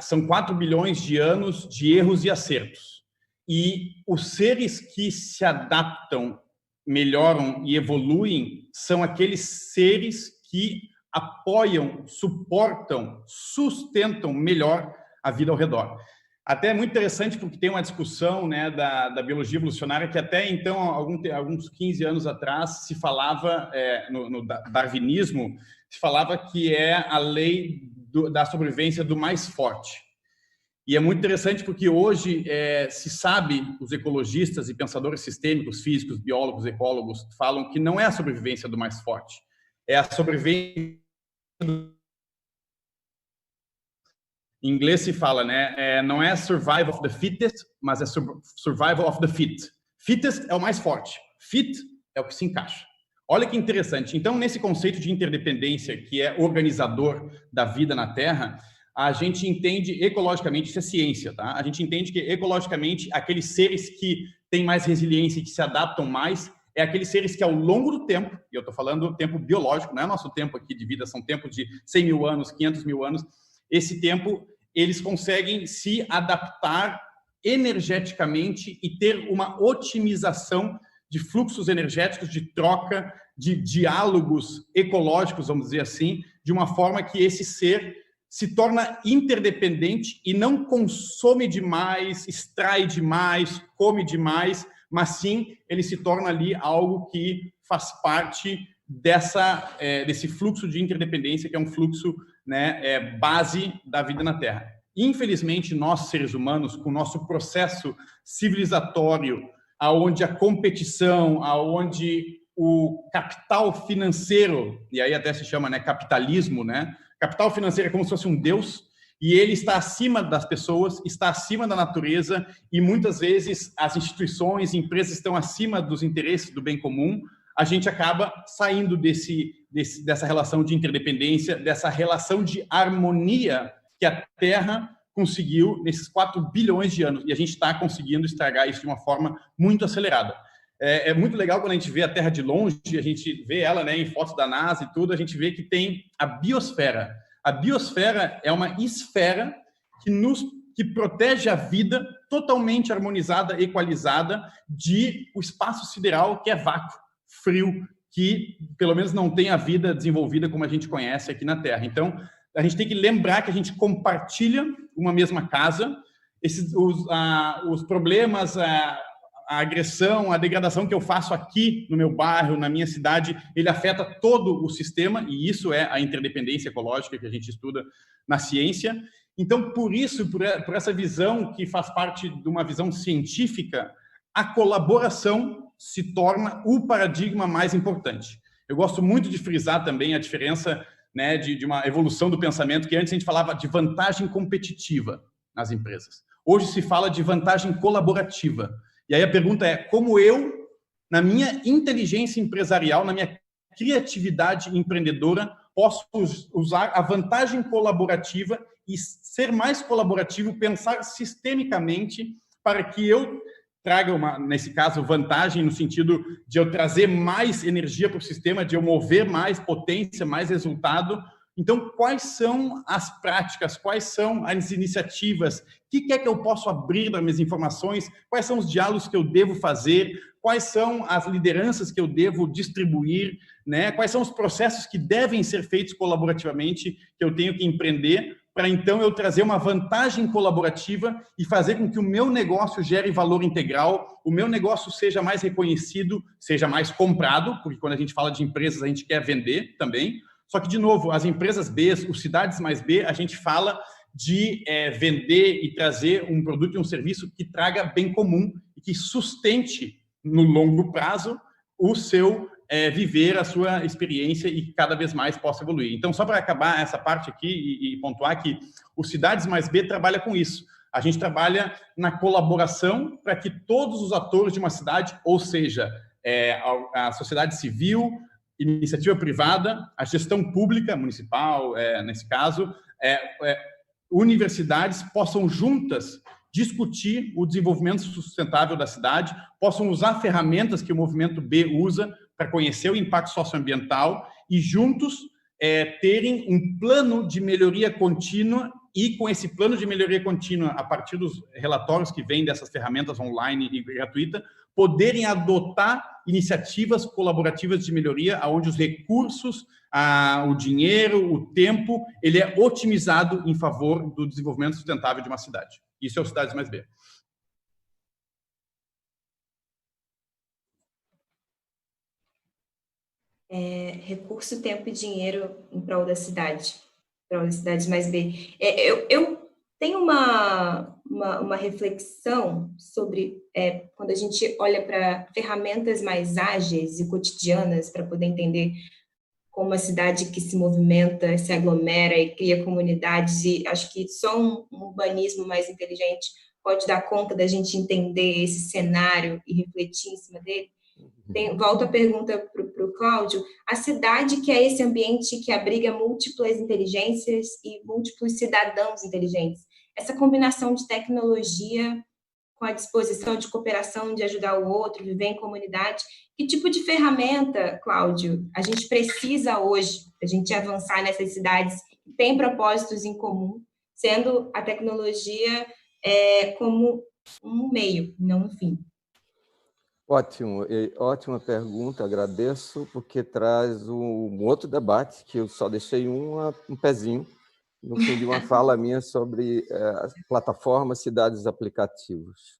são 4 bilhões de anos de erros e acertos. E os seres que se adaptam, melhoram e evoluem são aqueles seres que apoiam, suportam, sustentam melhor a vida ao redor. Até é muito interessante porque tem uma discussão, né, da biologia evolucionária que até então, alguns 15 anos atrás, se falava, no darwinismo, se falava que é a lei da sobrevivência do mais forte. E é muito interessante porque hoje se sabe, os ecologistas e pensadores sistêmicos, físicos, biólogos, ecólogos, falam que não é a sobrevivência do mais forte, é a sobrevivência. Em inglês se fala, né? Não é survival of the fittest, mas é survival of the fit. Fittest é o mais forte, fit é o que se encaixa. Olha que interessante. Então, nesse conceito de interdependência, que é organizador da vida na Terra, a gente entende ecologicamente, isso é ciência, tá? A gente entende que ecologicamente aqueles seres que têm mais resiliência e que se adaptam mais é aqueles seres que ao longo do tempo, e eu estou falando tempo biológico, não é nosso tempo aqui de vida, são tempos de 100 mil anos, 500 mil anos, esse tempo eles conseguem se adaptar energeticamente e ter uma otimização de fluxos energéticos, de troca, de diálogos ecológicos, vamos dizer assim, de uma forma que esse ser se torna interdependente e não consome demais, extrai demais, come demais, mas sim ele se torna ali algo que faz parte desse fluxo de interdependência, que é um fluxo, né, base da vida na Terra. infelizmente, nós, seres humanos, com o nosso processo civilizatório, aonde a competição, aonde o capital financeiro, e aí até se chama, né, capitalismo, né? Capital financeiro é como se fosse um deus, e ele está acima das pessoas, está acima da natureza, e muitas vezes as instituições, empresas estão acima dos interesses do bem comum. A gente acaba saindo dessa relação de interdependência, dessa relação de harmonia que a Terra conseguiu nesses 4 bilhões de anos, e a gente está conseguindo estragar isso de uma forma muito acelerada. É muito legal quando a gente vê a Terra de longe, a gente vê ela, né, em fotos da NASA e tudo, a gente vê que tem a biosfera. A biosfera é uma esfera que protege a vida totalmente harmonizada, equalizada, o espaço sideral, que é vácuo, frio, que pelo menos não tem a vida desenvolvida como a gente conhece aqui na Terra. Então, a gente tem que lembrar que a gente compartilha uma mesma casa, os problemas, a agressão, a degradação que eu faço aqui no meu bairro, na minha cidade, ele afeta todo o sistema, e isso é a interdependência ecológica que a gente estuda na ciência. Então, por isso, por essa visão que faz parte de uma visão científica, a colaboração se torna o paradigma mais importante. Eu gosto muito de frisar também a diferença, né, de uma evolução do pensamento, que antes a gente falava de vantagem competitiva nas empresas. Hoje se fala de vantagem colaborativa. E aí a pergunta é, como eu, na minha inteligência empresarial, na minha criatividade empreendedora, posso usar a vantagem colaborativa e ser mais colaborativo, pensar sistemicamente para que eu traga, nesse caso, vantagem no sentido de eu trazer mais energia para o sistema, de eu mover mais potência, mais resultado. Então, quais são as práticas, quais são as iniciativas, o que é que eu posso abrir das minhas informações, quais são os diálogos que eu devo fazer, quais são as lideranças que eu devo distribuir, né? Quais são os processos que devem ser feitos colaborativamente, que eu tenho que empreender, para então eu trazer uma vantagem colaborativa e fazer com que o meu negócio gere valor integral, o meu negócio seja mais reconhecido, seja mais comprado, porque quando a gente fala de empresas, a gente quer vender também. Só que, de novo, as empresas B, os cidades mais B, a gente fala de vender e trazer um produto e um serviço que traga bem comum e que sustente, no longo prazo, o seu viver, a sua experiência e cada vez mais possa evoluir. Então, só para acabar essa parte aqui e pontuar que o Cidades Mais B trabalha com isso. A gente trabalha na colaboração para que todos os atores de uma cidade, ou seja, a sociedade civil, iniciativa privada, a gestão pública, municipal, nesse caso, universidades possam juntas discutir o desenvolvimento sustentável da cidade, possam usar ferramentas que o movimento B usa para conhecer o impacto socioambiental e juntos terem um plano de melhoria contínua e com esse plano de melhoria contínua, a partir dos relatórios que vêm dessas ferramentas online e gratuita, poderem adotar iniciativas colaborativas de melhoria, onde os recursos, o dinheiro, o tempo, ele é otimizado em favor do desenvolvimento sustentável de uma cidade. Isso é o Cidades Mais B. Recurso, tempo e dinheiro em prol da cidade, em prol das cidades mais B. Eu tenho uma reflexão sobre quando a gente olha para ferramentas mais ágeis e cotidianas para poder entender como a cidade que se movimenta, se aglomera e cria comunidades, e acho que só um urbanismo mais inteligente pode dar conta da gente entender esse cenário e refletir em cima dele. Volto a pergunta para o Cláudio. A cidade que é esse ambiente que abriga múltiplas inteligências e múltiplos cidadãos inteligentes. Essa combinação de tecnologia com a disposição de cooperação, de ajudar o outro, viver em comunidade. Que tipo de ferramenta, Cláudio, a gente precisa hoje para a gente avançar nessas cidades que têm propósitos em comum, sendo a tecnologia como um meio, não um fim? Ótimo, ótima pergunta, agradeço, porque traz um outro debate, que eu só deixei um pezinho no fim de uma fala minha sobre as plataformas, cidades, aplicativos.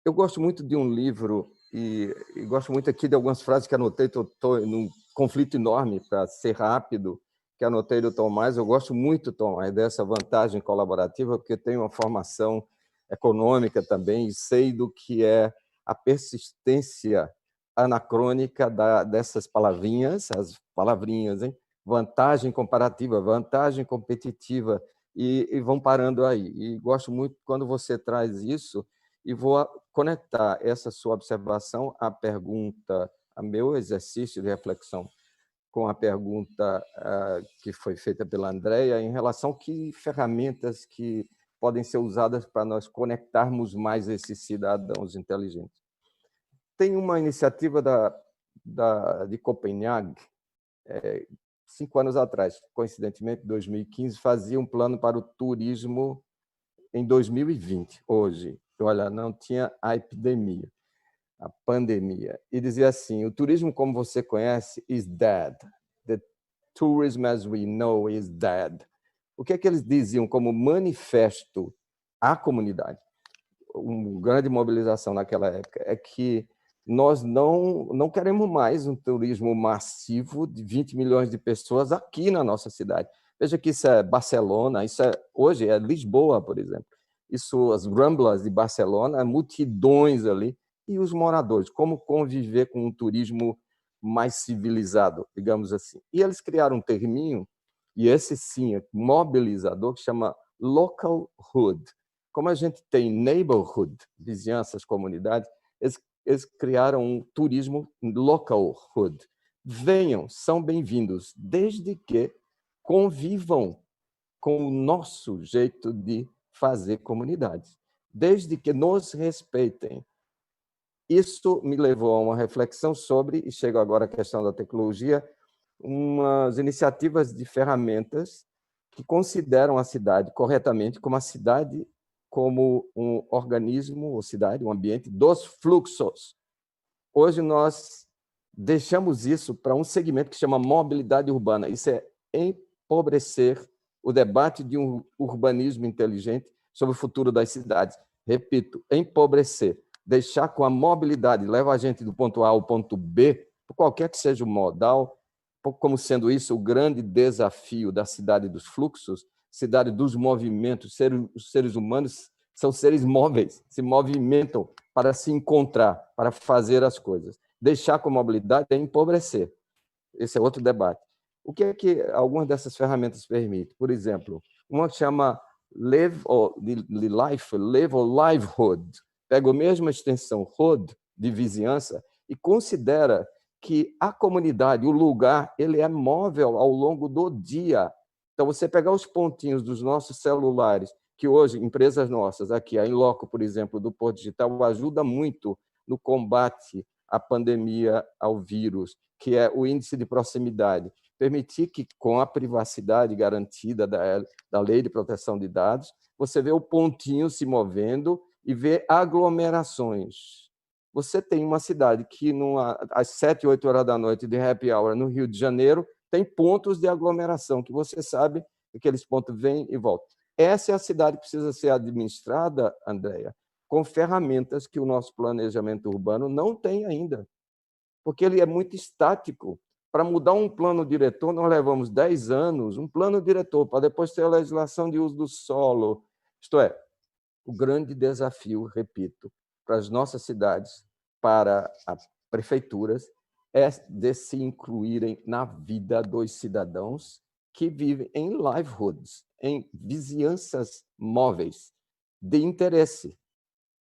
Eu gosto muito de um livro, e gosto muito aqui de algumas frases que anotei, estou num conflito enorme para ser rápido que anotei do Tomás. Eu gosto muito, Tomás, dessa vantagem colaborativa, porque tenho uma formação econômica também e sei do que é a persistência anacrônica dessas palavrinhas, as palavrinhas, hein? Vantagem comparativa, vantagem competitiva, e vão parando aí. E gosto muito quando você traz isso, e vou conectar essa sua observação à pergunta, a meu exercício de reflexão, com a pergunta que foi feita pela Andrea em relação a que ferramentas que podem ser usadas para nós conectarmos mais esses cidadãos inteligentes. Tem uma iniciativa de Copenhague, 5 anos atrás, coincidentemente, 2015, fazia um plano para o turismo em 2020, hoje. Olha, não tinha a epidemia, a pandemia. E dizia assim, o turismo como você conhece is dead. The tourism as we know is dead. O que é que eles diziam como manifesto à comunidade? Uma grande mobilização naquela época é que nós não queremos mais um turismo massivo de 20 milhões de pessoas aqui na nossa cidade. Veja que isso é Barcelona, hoje é Lisboa, por exemplo. Isso, as Ramblas de Barcelona, multidões ali, e os moradores, como conviver com um turismo mais civilizado, digamos assim. E eles criaram um terminho, e esse sim é mobilizador, que chama local hood. Como a gente tem neighborhood, vizinhanças, comunidades, eles criaram um turismo local hood. Venham, são bem-vindos, desde que convivam com o nosso jeito de fazer comunidades, desde que nos respeitem. Isso me levou a uma reflexão sobre, e chego agora à questão da tecnologia, umas iniciativas de ferramentas que consideram a cidade corretamente como a cidade como um organismo ou cidade, um ambiente dos fluxos. Hoje nós deixamos isso para um segmento que chama mobilidade urbana. Isso é empobrecer o debate de um urbanismo inteligente sobre o futuro das cidades. Repito, empobrecer, deixar com a mobilidade, leva a gente do ponto A ao ponto B, por qualquer que seja o modal, como sendo isso o grande desafio da cidade dos fluxos, cidade dos movimentos. Os seres humanos são seres móveis, se movimentam para se encontrar, para fazer as coisas. Deixar com mobilidade é empobrecer. Esse é outro debate. O que é que algumas dessas ferramentas permitem? Por exemplo, uma chama Live or Livelihood. Pega a mesma extensão hood, de vizinhança, e considera que a comunidade, o lugar, ele é móvel ao longo do dia. Então, você pegar os pontinhos dos nossos celulares, que hoje, empresas nossas, aqui, a Inloco, por exemplo, do Porto Digital, ajuda muito no combate à pandemia, ao vírus, que é o índice de proximidade. Permitir que, com a privacidade garantida da Lei de Proteção de Dados, você vê o pontinho se movendo e vê aglomerações. Você tem uma cidade que, às 7, 8 horas da noite de happy hour no Rio de Janeiro, tem pontos de aglomeração, que você sabe que aqueles pontos vêm e voltam. Essa é a cidade que precisa ser administrada, Andrea, com ferramentas que o nosso planejamento urbano não tem ainda, porque ele é muito estático. Para mudar um plano diretor, nós levamos 10 anos, um plano diretor, para depois ter a legislação de uso do solo. Isto é, o grande desafio, repito, para as nossas cidades, para as prefeituras, é de se incluírem na vida dos cidadãos que vivem em livelihoods, em vizinhanças móveis de interesse,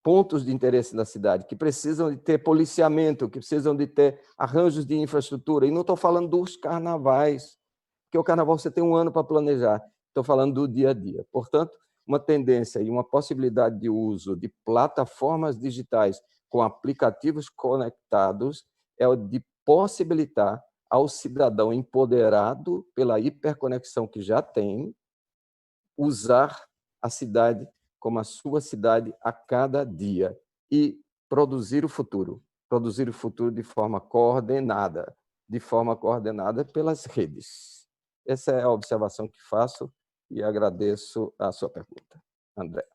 pontos de interesse da cidade, que precisam de ter policiamento, que precisam de ter arranjos de infraestrutura. E não estou falando dos carnavais, porque o carnaval você tem um ano para planejar. Estou falando do dia a dia. Portanto, uma tendência e uma possibilidade de uso de plataformas digitais com aplicativos conectados é o de possibilitar ao cidadão empoderado pela hiperconexão que já tem, usar a cidade como a sua cidade a cada dia e produzir o futuro de forma coordenada pelas redes. Essa é a observação que faço e agradeço a sua pergunta, André.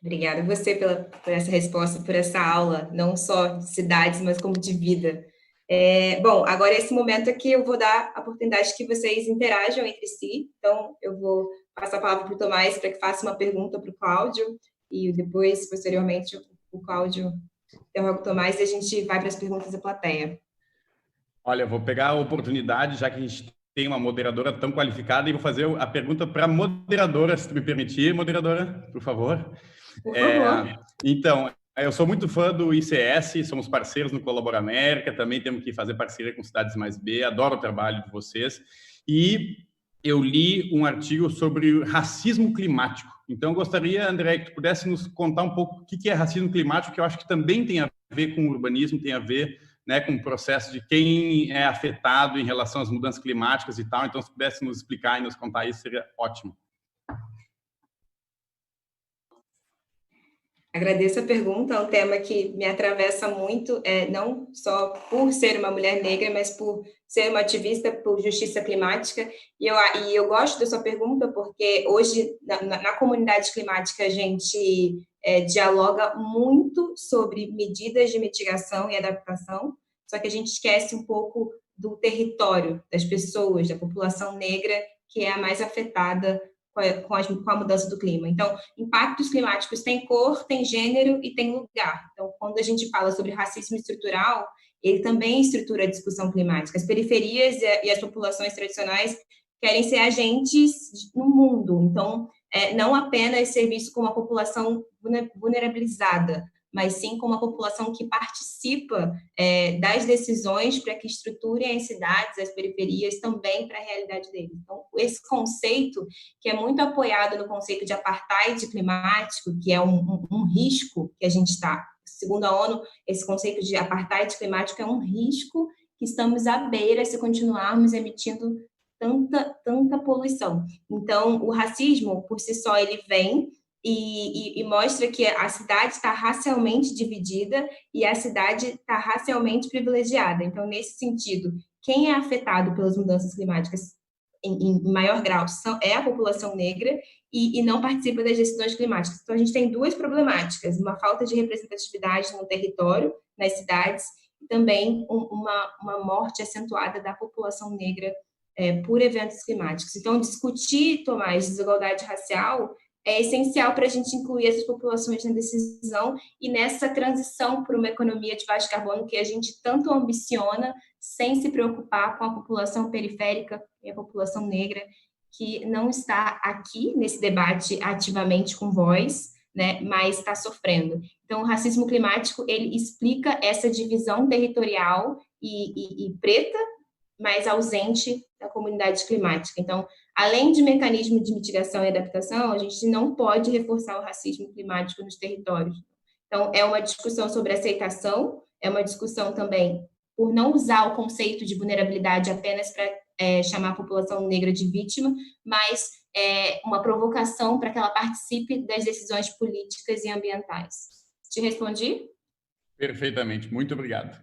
Obrigada a você por essa resposta, por essa aula, não só de cidades, mas como de vida. Bom, agora é esse momento aqui eu vou dar a oportunidade que vocês interajam entre si. Então, eu vou passar a palavra para o Tomás para que faça uma pergunta para o Cláudio e depois, posteriormente, o Cláudio interroga o Tomás e a gente vai para as perguntas da plateia. Olha, eu vou pegar a oportunidade, já que a gente tem uma moderadora tão qualificada, e vou fazer a pergunta para a moderadora, se tu me permitir, moderadora, por favor. Por favor. Então, eu sou muito fã do ICS, somos parceiros no Colabora América, também temos que fazer parceria com Cidades Mais B, adoro o trabalho de vocês. E eu li um artigo sobre racismo climático. Então, eu gostaria, André, que tu pudesse nos contar um pouco o que é racismo climático, que eu acho que também tem a ver com o urbanismo, tem a ver, né, com o processo de quem é afetado em relação às mudanças climáticas e tal. Então, se pudesse nos explicar e nos contar isso, seria ótimo. Agradeço a pergunta, é um tema que me atravessa muito, não só por ser uma mulher negra, mas por ser uma ativista por justiça climática. E eu gosto da sua pergunta porque hoje, na comunidade climática, a gente dialoga muito sobre medidas de mitigação e adaptação, só que a gente esquece um pouco do território, das pessoas, da população negra, que é a mais afetada com a mudança do clima. Então, impactos climáticos têm cor, tem gênero e tem lugar. Então, quando a gente fala sobre racismo estrutural, ele também estrutura a discussão climática. As periferias e as populações tradicionais querem ser agentes no mundo. Então, não apenas ser visto como uma população vulnerabilizada, mas sim como uma população que participa das decisões para que estruturem as cidades, as periferias também para a realidade deles. Então, esse conceito, que é muito apoiado no conceito de apartheid climático, que é um risco que a gente está, segundo a ONU, esse conceito de apartheid climático é um risco que estamos à beira se continuarmos emitindo tanta poluição. Então, o racismo, por si só, ele vem e mostra que a cidade está racialmente dividida e a cidade está racialmente privilegiada. Então, nesse sentido, quem é afetado pelas mudanças climáticas em maior grau é a população negra e não participa das decisões climáticas. Então, a gente tem duas problemáticas, uma falta de representatividade no território, nas cidades, e também uma morte acentuada da população negra por eventos climáticos. Então, discutir, Tomás, desigualdade racial é essencial para a gente incluir essas populações na decisão e nessa transição para uma economia de baixo carbono que a gente tanto ambiciona, sem se preocupar com a população periférica e a população negra, que não está aqui nesse debate ativamente com voz, né, mas está sofrendo. Então, o racismo climático, ele explica essa divisão territorial e preta, mas ausente da comunidade climática. Então, além de mecanismo de mitigação e adaptação, a gente não pode reforçar o racismo climático nos territórios. Então, é uma discussão sobre aceitação, é uma discussão também por não usar o conceito de vulnerabilidade apenas para chamar a população negra de vítima, mas uma provocação para que ela participe das decisões políticas e ambientais. Te respondi? Perfeitamente, muito obrigado.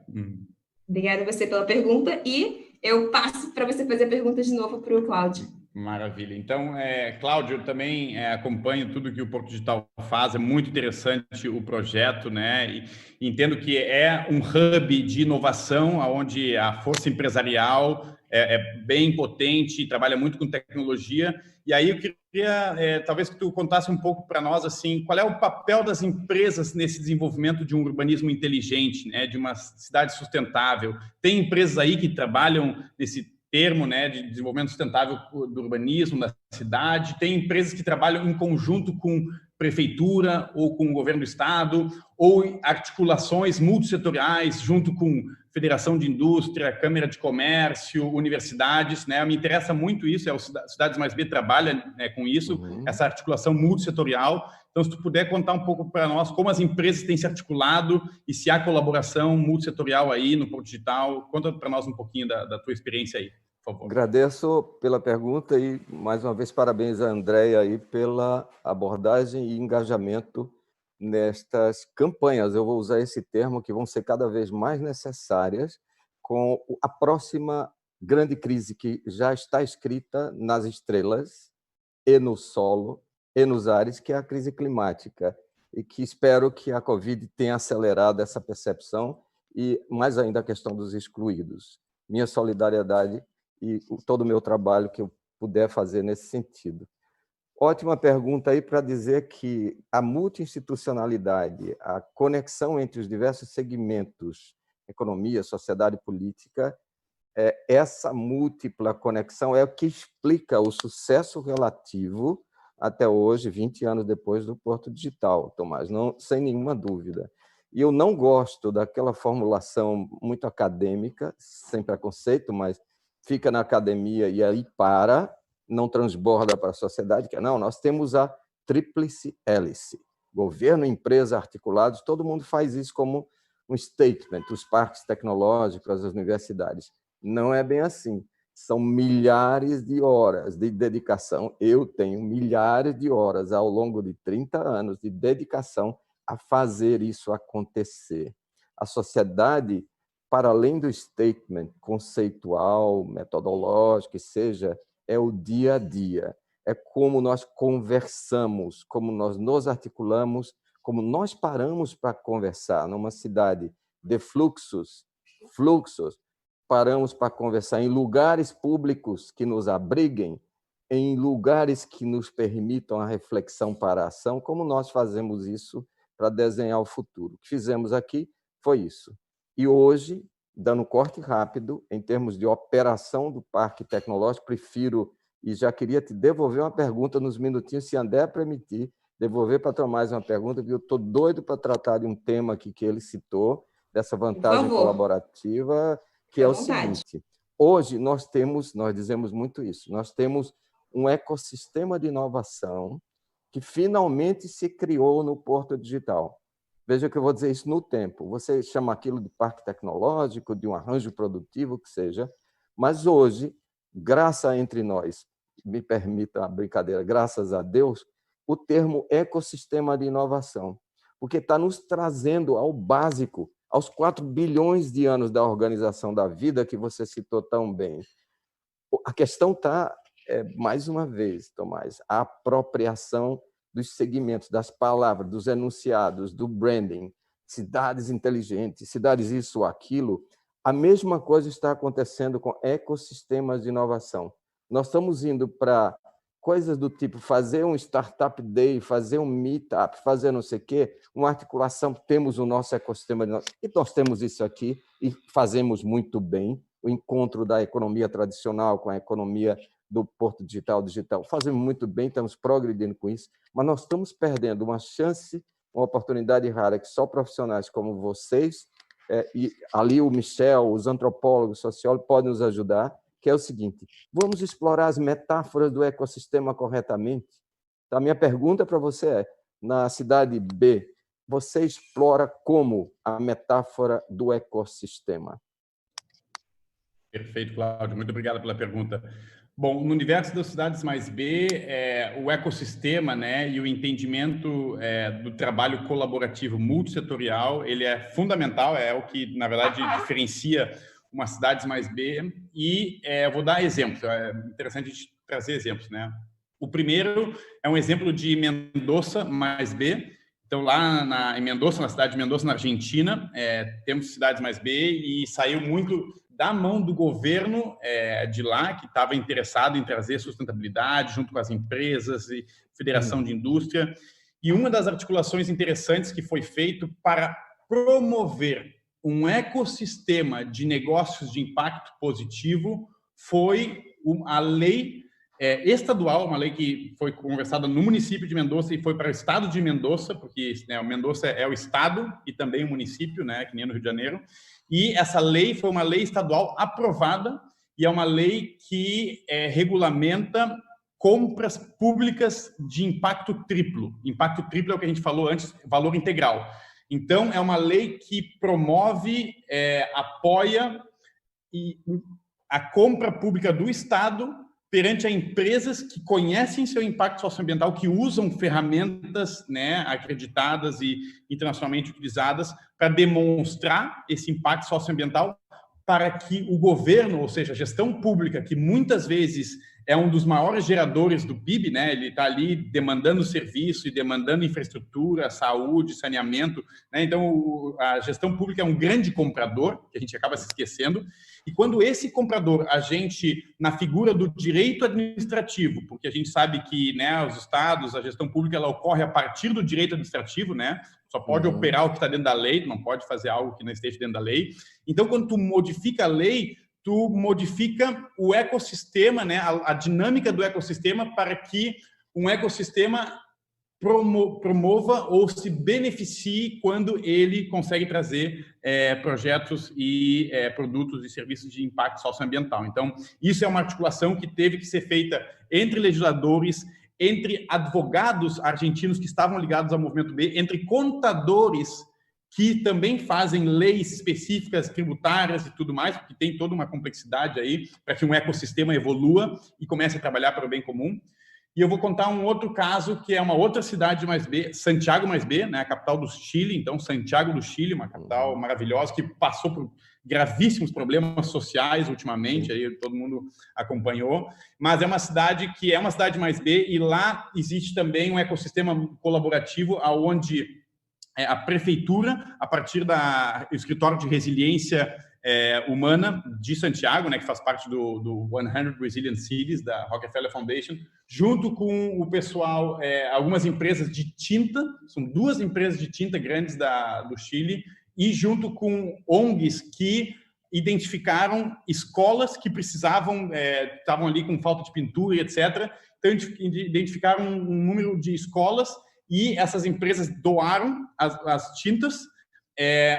Obrigada a você pela pergunta e eu passo para você fazer a pergunta de novo para o Cláudio. Maravilha. Então, Cláudio, eu também acompanho tudo que o Porto Digital faz, é muito interessante o projeto, né? E entendo que é um hub de inovação, onde a força empresarial é bem potente, trabalha muito com tecnologia. E aí eu queria, talvez, que tu contasse um pouco para nós, assim, qual é o papel das empresas nesse desenvolvimento de um urbanismo inteligente, né? De uma cidade sustentável. Tem empresas aí que trabalham nesse termo, né, de desenvolvimento sustentável do urbanismo da cidade, tem empresas que trabalham em conjunto com prefeitura ou com o governo do estado, ou articulações multissetoriais junto com Federação de Indústria, Câmara de Comércio, universidades, né? Me interessa muito isso, o Cidades Mais B trabalha, né, com isso, essa articulação multissetorial. Então, se tu puder contar um pouco para nós como as empresas têm se articulado e se há colaboração multissetorial aí no Porto Digital, conta para nós um pouquinho da tua experiência aí, por favor. Agradeço pela pergunta e, mais uma vez, parabéns a Andréia aí pela abordagem e engajamento nestas campanhas. Eu vou usar esse termo, que vão ser cada vez mais necessárias com a próxima grande crise que já está escrita nas estrelas e no solo e nos ares, que é a crise climática, e que espero que a Covid tenha acelerado essa percepção e mais ainda a questão dos excluídos. Minha solidariedade e todo o meu trabalho que eu puder fazer nesse sentido. Ótima pergunta aí para dizer que a multi-institucionalidade, a conexão entre os diversos segmentos, economia, sociedade e política, essa múltipla conexão é o que explica o sucesso relativo até hoje, 20 anos depois do Porto Digital, Tomás, não, sem nenhuma dúvida. E eu não gosto daquela formulação muito acadêmica, sem preconceito, mas fica na academia e aí não transborda para a sociedade, que não, nós temos a tríplice hélice, governo, empresa, articulados, todo mundo faz isso como um statement, os parques tecnológicos, as universidades. Não é bem assim. São milhares de horas de dedicação. Eu tenho milhares de horas ao longo de 30 anos de dedicação a fazer isso acontecer. A sociedade, para além do statement conceitual, metodológico, que seja, é o dia a dia. É como nós conversamos, como nós nos articulamos, como nós paramos para conversar numa cidade de fluxos, paramos para conversar em lugares públicos que nos abriguem, em lugares que nos permitam a reflexão para a ação, como nós fazemos isso para desenhar o futuro. O que fizemos aqui foi isso. E hoje, dando corte rápido, em termos de operação do Parque Tecnológico, prefiro, e já queria te devolver uma pergunta nos minutinhos, se André permitir, devolver para Tomás uma pergunta, porque eu estou doido para tratar de um tema aqui que ele citou, dessa vantagem colaborativa, que é o seguinte: hoje nós dizemos muito isso, nós temos um ecossistema de inovação que finalmente se criou no Porto Digital. Veja que eu vou dizer isso no tempo. Você chama aquilo de parque tecnológico, de um arranjo produtivo, que seja, mas hoje, graças entre nós, me permita a brincadeira, graças a Deus, o termo ecossistema de inovação, porque está nos trazendo ao básico, aos 4 bilhões de anos da organização da vida que você citou tão bem. A questão está, mais uma vez, Tomás, a apropriação dos segmentos, das palavras, dos enunciados, do branding, cidades inteligentes, cidades isso ou aquilo. A mesma coisa está acontecendo com ecossistemas de inovação. Nós estamos indo para coisas do tipo fazer um Startup Day, fazer um Meetup, fazer não sei o quê, uma articulação, temos o nosso ecossistema de inovação. E nós temos isso aqui e fazemos muito bem, o encontro da economia tradicional com a economia do Porto Digital, fazemos muito bem, estamos progredindo com isso, mas nós estamos perdendo uma chance, uma oportunidade rara que só profissionais como vocês, e ali o Michel, os antropólogos, sociólogos podem nos ajudar, que é o seguinte: vamos explorar as metáforas do ecossistema corretamente? Então, a minha pergunta para você é, na cidade B, você explora como a metáfora do ecossistema? Perfeito, Cláudio. Muito obrigado pela pergunta. Bom, no universo das cidades mais B, o ecossistema, né, e o entendimento do trabalho colaborativo multissetorial, ele é fundamental, é o que, na verdade, diferencia umas cidades mais B. E eu vou dar exemplos, é interessante a gente trazer exemplos, né? O primeiro é um exemplo de Mendoza mais B. Então, lá em Mendoza, na cidade de Mendoza, na Argentina, temos cidades mais B e saiu muito da mão do governo de lá, que estava interessado em trazer sustentabilidade junto com as empresas e Federação de Indústria. E uma das articulações interessantes que foi feito para promover um ecossistema de negócios de impacto positivo foi a lei estadual, uma lei que foi conversada no município de Mendoza e foi para o estado de Mendoza, porque o Mendoza é o estado e também o município, né, que nem no Rio de Janeiro. E essa lei foi uma lei estadual aprovada e é uma lei que regulamenta compras públicas de impacto triplo. Impacto triplo é o que a gente falou antes, valor integral. Então, é uma lei que promove, apoia a compra pública do Estado perante a empresas que conhecem seu impacto socioambiental, que usam ferramentas, né, acreditadas e internacionalmente utilizadas para demonstrar esse impacto socioambiental, para que o governo, ou seja, a gestão pública, que muitas vezes é um dos maiores geradores do PIB, né? Ele está ali demandando serviço e demandando infraestrutura, saúde, saneamento, né? Então, a gestão pública é um grande comprador, que a gente acaba se esquecendo, e quando esse comprador, a gente, na figura do direito administrativo, porque a gente sabe que, né, os estados, a gestão pública, ela ocorre a partir do direito administrativo, né? Só pode operar o que está dentro da lei, não pode fazer algo que não esteja dentro da lei. Então, quando tu modifica a lei, tu modifica o ecossistema, né, a dinâmica do ecossistema para que um ecossistema promova ou se beneficie quando ele consegue trazer projetos e produtos e serviços de impacto socioambiental. Então, isso é uma articulação que teve que ser feita entre legisladores, entre advogados argentinos que estavam ligados ao movimento B, entre contadores que também fazem leis específicas tributárias e tudo mais, porque tem toda uma complexidade aí para que um ecossistema evolua e comece a trabalhar para o bem comum. E eu vou contar um outro caso, que é uma outra cidade mais B, Santiago mais B, né, a capital do Chile. Então, Santiago do Chile, uma capital maravilhosa, que passou por gravíssimos problemas sociais ultimamente, aí todo mundo acompanhou, mas é uma cidade que é uma cidade mais B, e lá existe também um ecossistema colaborativo onde a prefeitura, a partir do escritório de resiliência humana de Santiago, né, que faz parte do 100 Resilient Cities, da Rockefeller Foundation, junto com o pessoal, algumas empresas de tinta, são 2 empresas de tinta grandes do Chile, e junto com ONGs que identificaram escolas que precisavam, estavam ali com falta de pintura e etc. Então, identificaram um número de escolas e essas empresas doaram as tintas.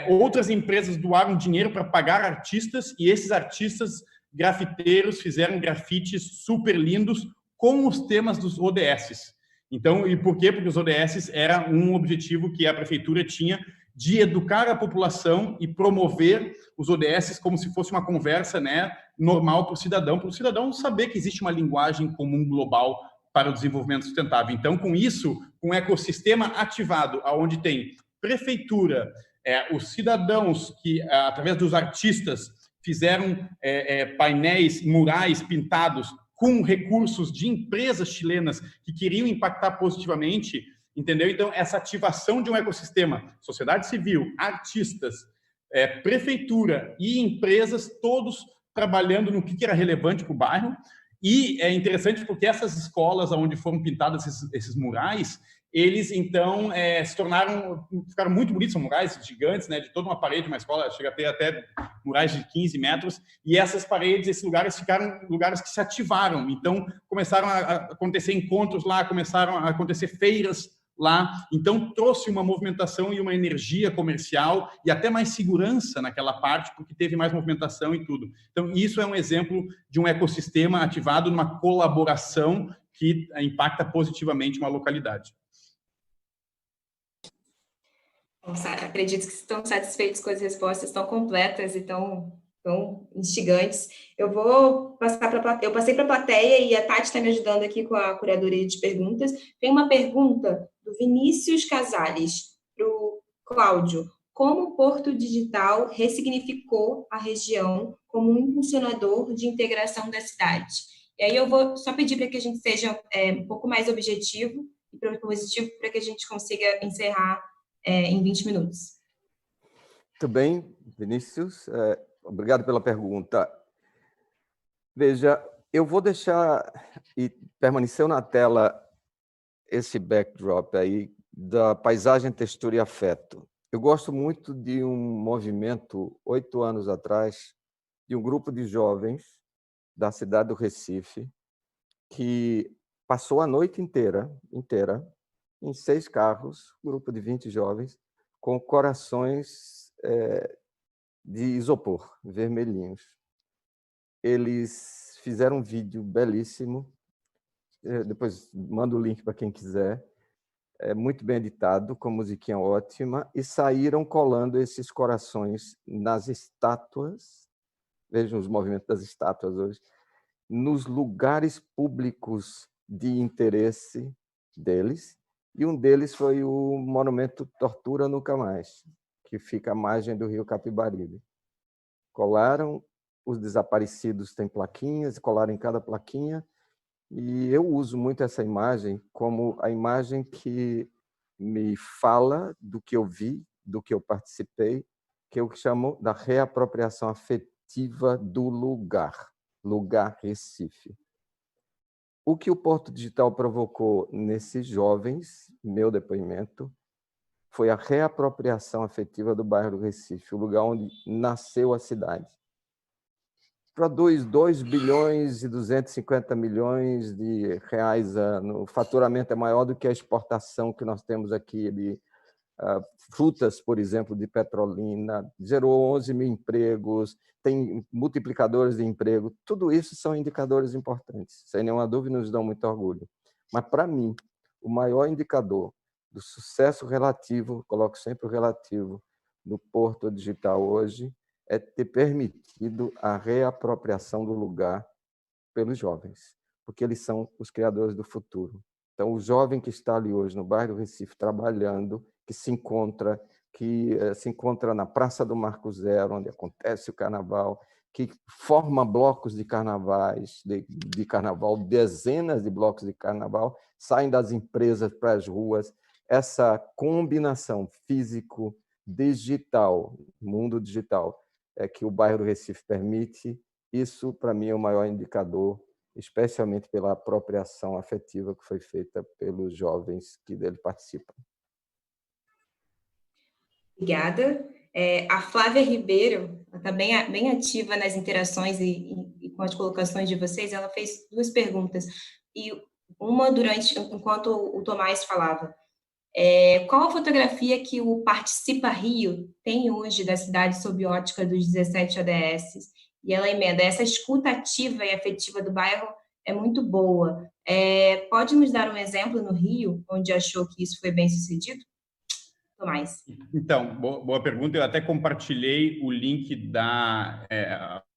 Outras empresas doaram dinheiro para pagar artistas, e esses artistas grafiteiros fizeram grafites super lindos com os temas dos ODS. Então, e por quê? Porque os ODS era um objetivo que a prefeitura tinha de educar a população e promover os ODS como se fosse uma conversa, né, normal para o cidadão saber que existe uma linguagem comum global para o desenvolvimento sustentável. Então, com isso, com um ecossistema ativado, onde tem prefeitura, os cidadãos que, através dos artistas, fizeram painéis, murais pintados com recursos de empresas chilenas que queriam impactar positivamente, entendeu? Então, essa ativação de um ecossistema, sociedade civil, artistas, prefeitura e empresas, todos trabalhando no que era relevante para o bairro. E é interessante porque essas escolas onde foram pintados esses murais, eles, então, ficaram muito bonitos, são murais gigantes, né, de toda uma parede, uma escola chega a ter até murais de 15 metros, e essas paredes, esses lugares ficaram lugares que se ativaram. Então, começaram a acontecer encontros lá, começaram a acontecer feiras lá, então trouxe uma movimentação e uma energia comercial e até mais segurança naquela parte, porque teve mais movimentação e tudo. Então, isso é um exemplo de um ecossistema ativado numa colaboração que impacta positivamente uma localidade. Acredito que estão satisfeitos com as respostas tão completas e tão instigantes. Eu passei para a plateia e a Tati está me ajudando aqui com a curadoria de perguntas. Tem uma pergunta do Vinícius Casales para o Cláudio. Como o Porto Digital ressignificou a região como um impulsionador de integração da cidade? E aí eu vou só pedir para que a gente seja um pouco mais objetivo e propositivo para que a gente consiga encerrar em 20 minutos. Muito bem, Vinícius. Obrigado pela pergunta. Veja, eu vou deixar, e permaneceu na tela esse backdrop aí da paisagem, textura e afeto. Eu gosto muito de um movimento, 8 anos atrás, de um grupo de jovens da cidade do Recife, que passou a noite inteira, em 6 carros, grupo de 20 jovens, com corações de isopor, vermelhinhos. Eles fizeram um vídeo belíssimo, depois mando o link para quem quiser, muito bem editado, com musiquinha ótima, e saíram colando esses corações nas estátuas, vejam os movimentos das estátuas hoje, nos lugares públicos de interesse deles, e um deles foi o monumento Tortura Nunca Mais, que fica à margem do rio Capibaribe. Colaram, os desaparecidos têm plaquinhas, colaram em cada plaquinha, E eu uso muito essa imagem como a imagem que me fala do que eu vi, do que eu participei, que eu chamo da reapropriação afetiva do lugar, lugar Recife. O que o Porto Digital provocou nesses jovens, meu depoimento, foi a reapropriação afetiva do bairro do Recife, o lugar onde nasceu a cidade. Para 2 bilhões e 250 milhões de reais ano, o faturamento é maior do que a exportação que nós temos aqui de frutas, por exemplo, de Petrolina, gerou 11 mil empregos, tem multiplicadores de emprego, tudo isso são indicadores importantes, sem nenhuma dúvida nos dão muito orgulho. Mas, para mim, o maior indicador do sucesso relativo, coloco sempre o relativo, do Porto Digital hoje, é ter permitido a reapropriação do lugar pelos jovens, porque eles são os criadores do futuro. Então, o jovem que está ali hoje no bairro do Recife trabalhando, que se encontra na Praça do Marco Zero, onde acontece o carnaval, que forma blocos de carnavais, de carnaval, dezenas de blocos de carnaval, saem das empresas para as ruas. Essa combinação físico-digital, mundo digital, é que o bairro do Recife permite. Isso, para mim, é o maior indicador, especialmente pela apropriação afetiva que foi feita pelos jovens que dele participam. Obrigada. A Flávia Ribeiro está bem ativa nas interações e com as colocações de vocês. Ela fez 2 perguntas. E uma enquanto o Tomás falava. Qual a fotografia que o Participa Rio tem hoje da cidade sob ótica dos 17 ODS? E ela emenda, essa escuta ativa e afetiva do bairro é muito boa. Pode nos dar um exemplo no Rio, onde achou que isso foi bem sucedido? Tomás. Então, boa pergunta. Eu até compartilhei o link da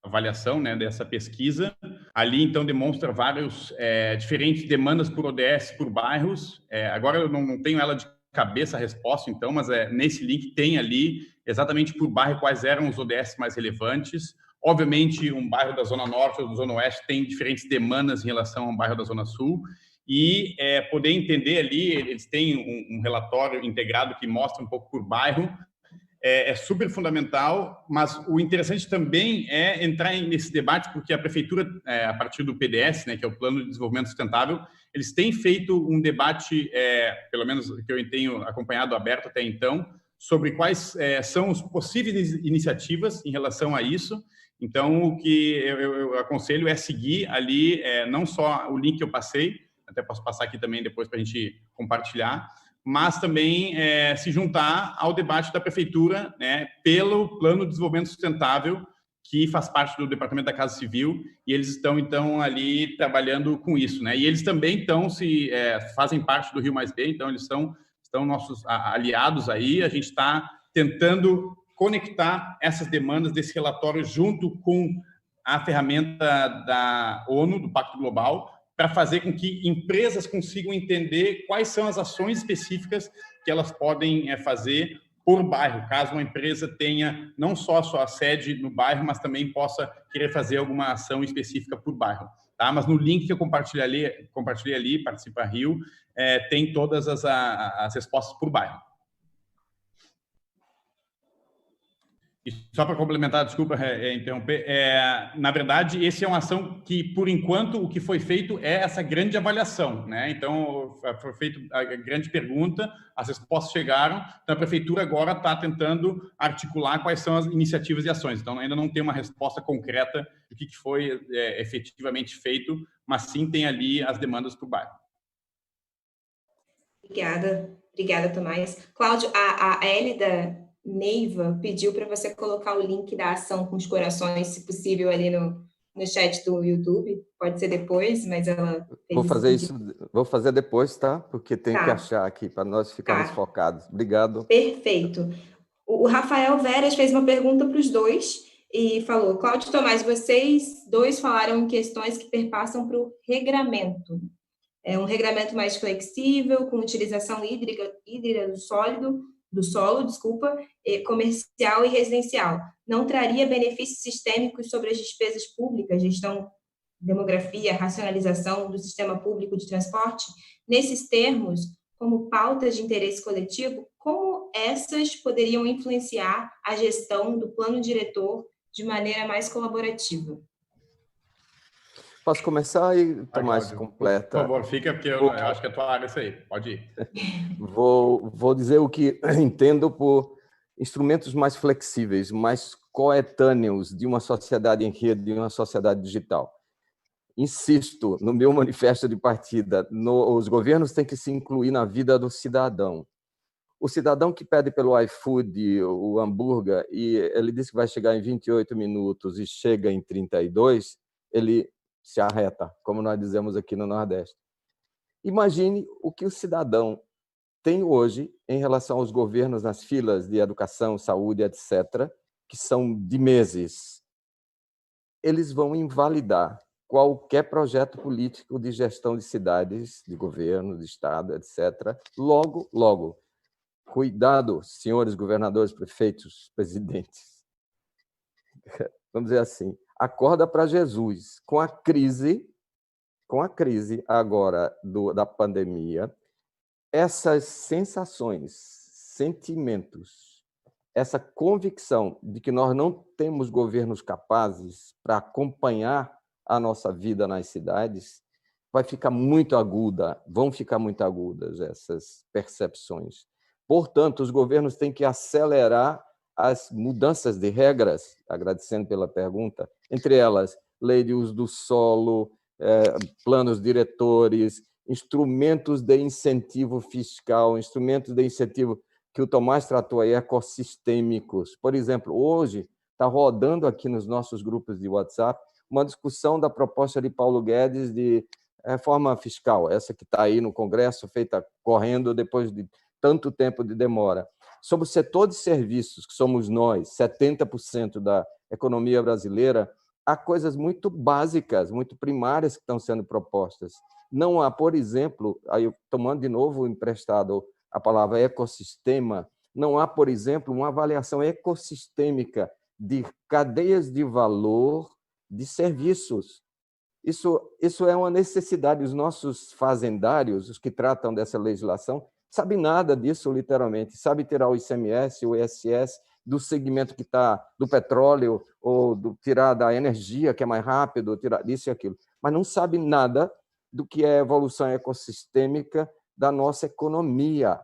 avaliação, né, dessa pesquisa. Ali, então, demonstra vários diferentes demandas por ODS, por bairros. Agora eu não tenho ela de cabeça a resposta, então, mas nesse link tem ali exatamente por bairro quais eram os ODS mais relevantes. Obviamente, um bairro da Zona Norte ou da Zona Oeste tem diferentes demandas em relação a um bairro da Zona Sul. E poder entender ali, eles têm um relatório integrado que mostra um pouco por bairro, é super fundamental, mas o interessante também é entrar nesse debate, porque a Prefeitura, a partir do PDS, né, que é o Plano de Desenvolvimento Sustentável, eles têm feito um debate, pelo menos que eu tenho acompanhado aberto até então, sobre quais são as possíveis iniciativas em relação a isso. Então, o que eu aconselho é seguir ali, não só o link que eu passei, até posso passar aqui também depois para a gente compartilhar, mas também se juntar ao debate da Prefeitura, né, pelo Plano de Desenvolvimento Sustentável, que faz parte do Departamento da Casa Civil, e eles estão, então, ali trabalhando com isso, né? E eles também fazem parte do Rio Mais B, então eles estão nossos aliados aí. A gente está tentando conectar essas demandas desse relatório junto com a ferramenta da ONU, do Pacto Global, para fazer com que empresas consigam entender quais são as ações específicas que elas podem fazer por bairro, caso uma empresa tenha não só a sua sede no bairro, mas também possa querer fazer alguma ação específica por bairro. Tá? Mas no link que eu compartilhei ali, Participa Rio, tem todas as respostas por bairro. E só para complementar, desculpa interromper, na verdade, esse é uma ação que, por enquanto, o que foi feito é essa grande avaliação, né? Então, foi feita a grande pergunta, as respostas chegaram, então a Prefeitura agora está tentando articular quais são as iniciativas e ações. Então, ainda não tem uma resposta concreta do que foi efetivamente feito, mas sim tem ali as demandas para o bairro. Obrigada, Tomás. Cláudio, a Hélida Neiva pediu para você colocar o link da ação com os corações, se possível, ali no chat do YouTube. Pode ser depois, mas ela fez Vou fazer depois, tá? Porque tem que achar aqui para nós ficarmos focados. Obrigado. Perfeito. O Rafael Veras fez uma pergunta para os dois e falou: Cláudio e Tomás, vocês dois falaram em questões que perpassam para o regramento. Um regramento mais flexível, com utilização hídrica do solo, comercial e residencial. Não traria benefícios sistêmicos sobre as despesas públicas, gestão demografia, racionalização do sistema público de transporte, nesses termos, como pautas de interesse coletivo, como essas poderiam influenciar a gestão do plano diretor de maneira mais colaborativa? Posso começar e Vai, Tomás Cláudio. Por completa? favor, fica, porque eu acho que é a tua área isso aí. Pode ir. Vou dizer o que entendo por instrumentos mais flexíveis, mais coetâneos de uma sociedade em rede, de uma sociedade digital. Insisto no meu manifesto de partida, os governos têm que se incluir na vida do cidadão. O cidadão que pede pelo iFood o hambúrguer e ele diz que vai chegar em 28 minutos e chega em 32, ele se arreta, como nós dizemos aqui no Nordeste. Imagine o que o cidadão tem hoje em relação aos governos nas filas de educação, saúde, etc., que são de meses. Eles vão invalidar qualquer projeto político de gestão de cidades, de governo, de estado, etc. Logo, logo. Cuidado, senhores governadores, prefeitos, presidentes. Vamos dizer assim, acorda para Jesus. Com a crise agora da pandemia, essas sensações, sentimentos, essa convicção de que nós não temos governos capazes para acompanhar a nossa vida nas cidades, vão ficar muito agudas essas percepções. Portanto, os governos têm que acelerar as mudanças de regras, agradecendo pela pergunta, entre elas, lei de uso do solo, planos diretores, instrumentos de incentivo fiscal, instrumentos de incentivo que o Tomás tratou aí, ecossistêmicos. Por exemplo, hoje está rodando aqui nos nossos grupos de WhatsApp uma discussão da proposta de Paulo Guedes de reforma fiscal, essa que está aí no Congresso, feita correndo depois de tanto tempo de demora. Sobre o setor de serviços, que somos nós, 70% da economia brasileira, há coisas muito básicas, muito primárias que estão sendo propostas. Não há, por exemplo, aí tomando de novo emprestado a palavra ecossistema, não há, por exemplo, uma avaliação ecossistêmica de cadeias de valor de serviços. Isso é uma necessidade. Os nossos fazendários, os que tratam dessa legislação, sabem nada disso, literalmente. Sabem tirar o ICMS, o ISS, do segmento que está do petróleo, ou tirar da energia, que é mais rápido, tirar disso e aquilo. Mas não sabem nada do que é a evolução ecossistêmica da nossa economia.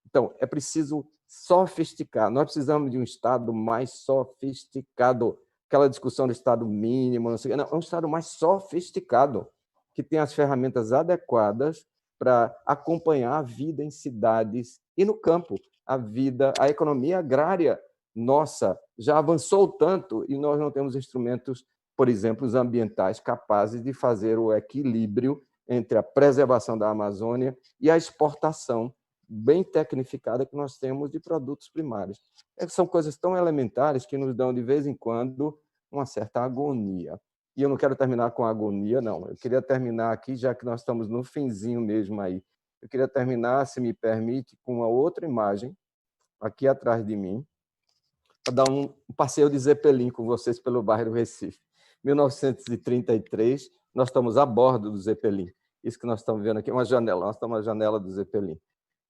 Então, é preciso sofisticar. Nós precisamos de um Estado mais sofisticado. Aquela discussão do Estado mínimo, não sei o quê. Não, é um Estado mais sofisticado, que tem as ferramentas adequadas para acompanhar a vida em cidades e no campo. A economia agrária nossa já avançou tanto e nós não temos instrumentos, por exemplo, os ambientais, capazes de fazer o equilíbrio entre a preservação da Amazônia e a exportação bem tecnificada que nós temos de produtos primários. São coisas tão elementares que nos dão, de vez em quando, uma certa agonia. E eu não quero terminar com agonia, não. Eu queria terminar aqui, já que nós estamos no finzinho mesmo aí. Eu queria terminar, se me permite, com uma outra imagem, aqui atrás de mim, para dar um passeio de Zeppelin com vocês pelo bairro do Recife. 1933, nós estamos a bordo do Zeppelin. Isso que nós estamos vendo aqui é uma janela, nós estamos na janela do Zeppelin.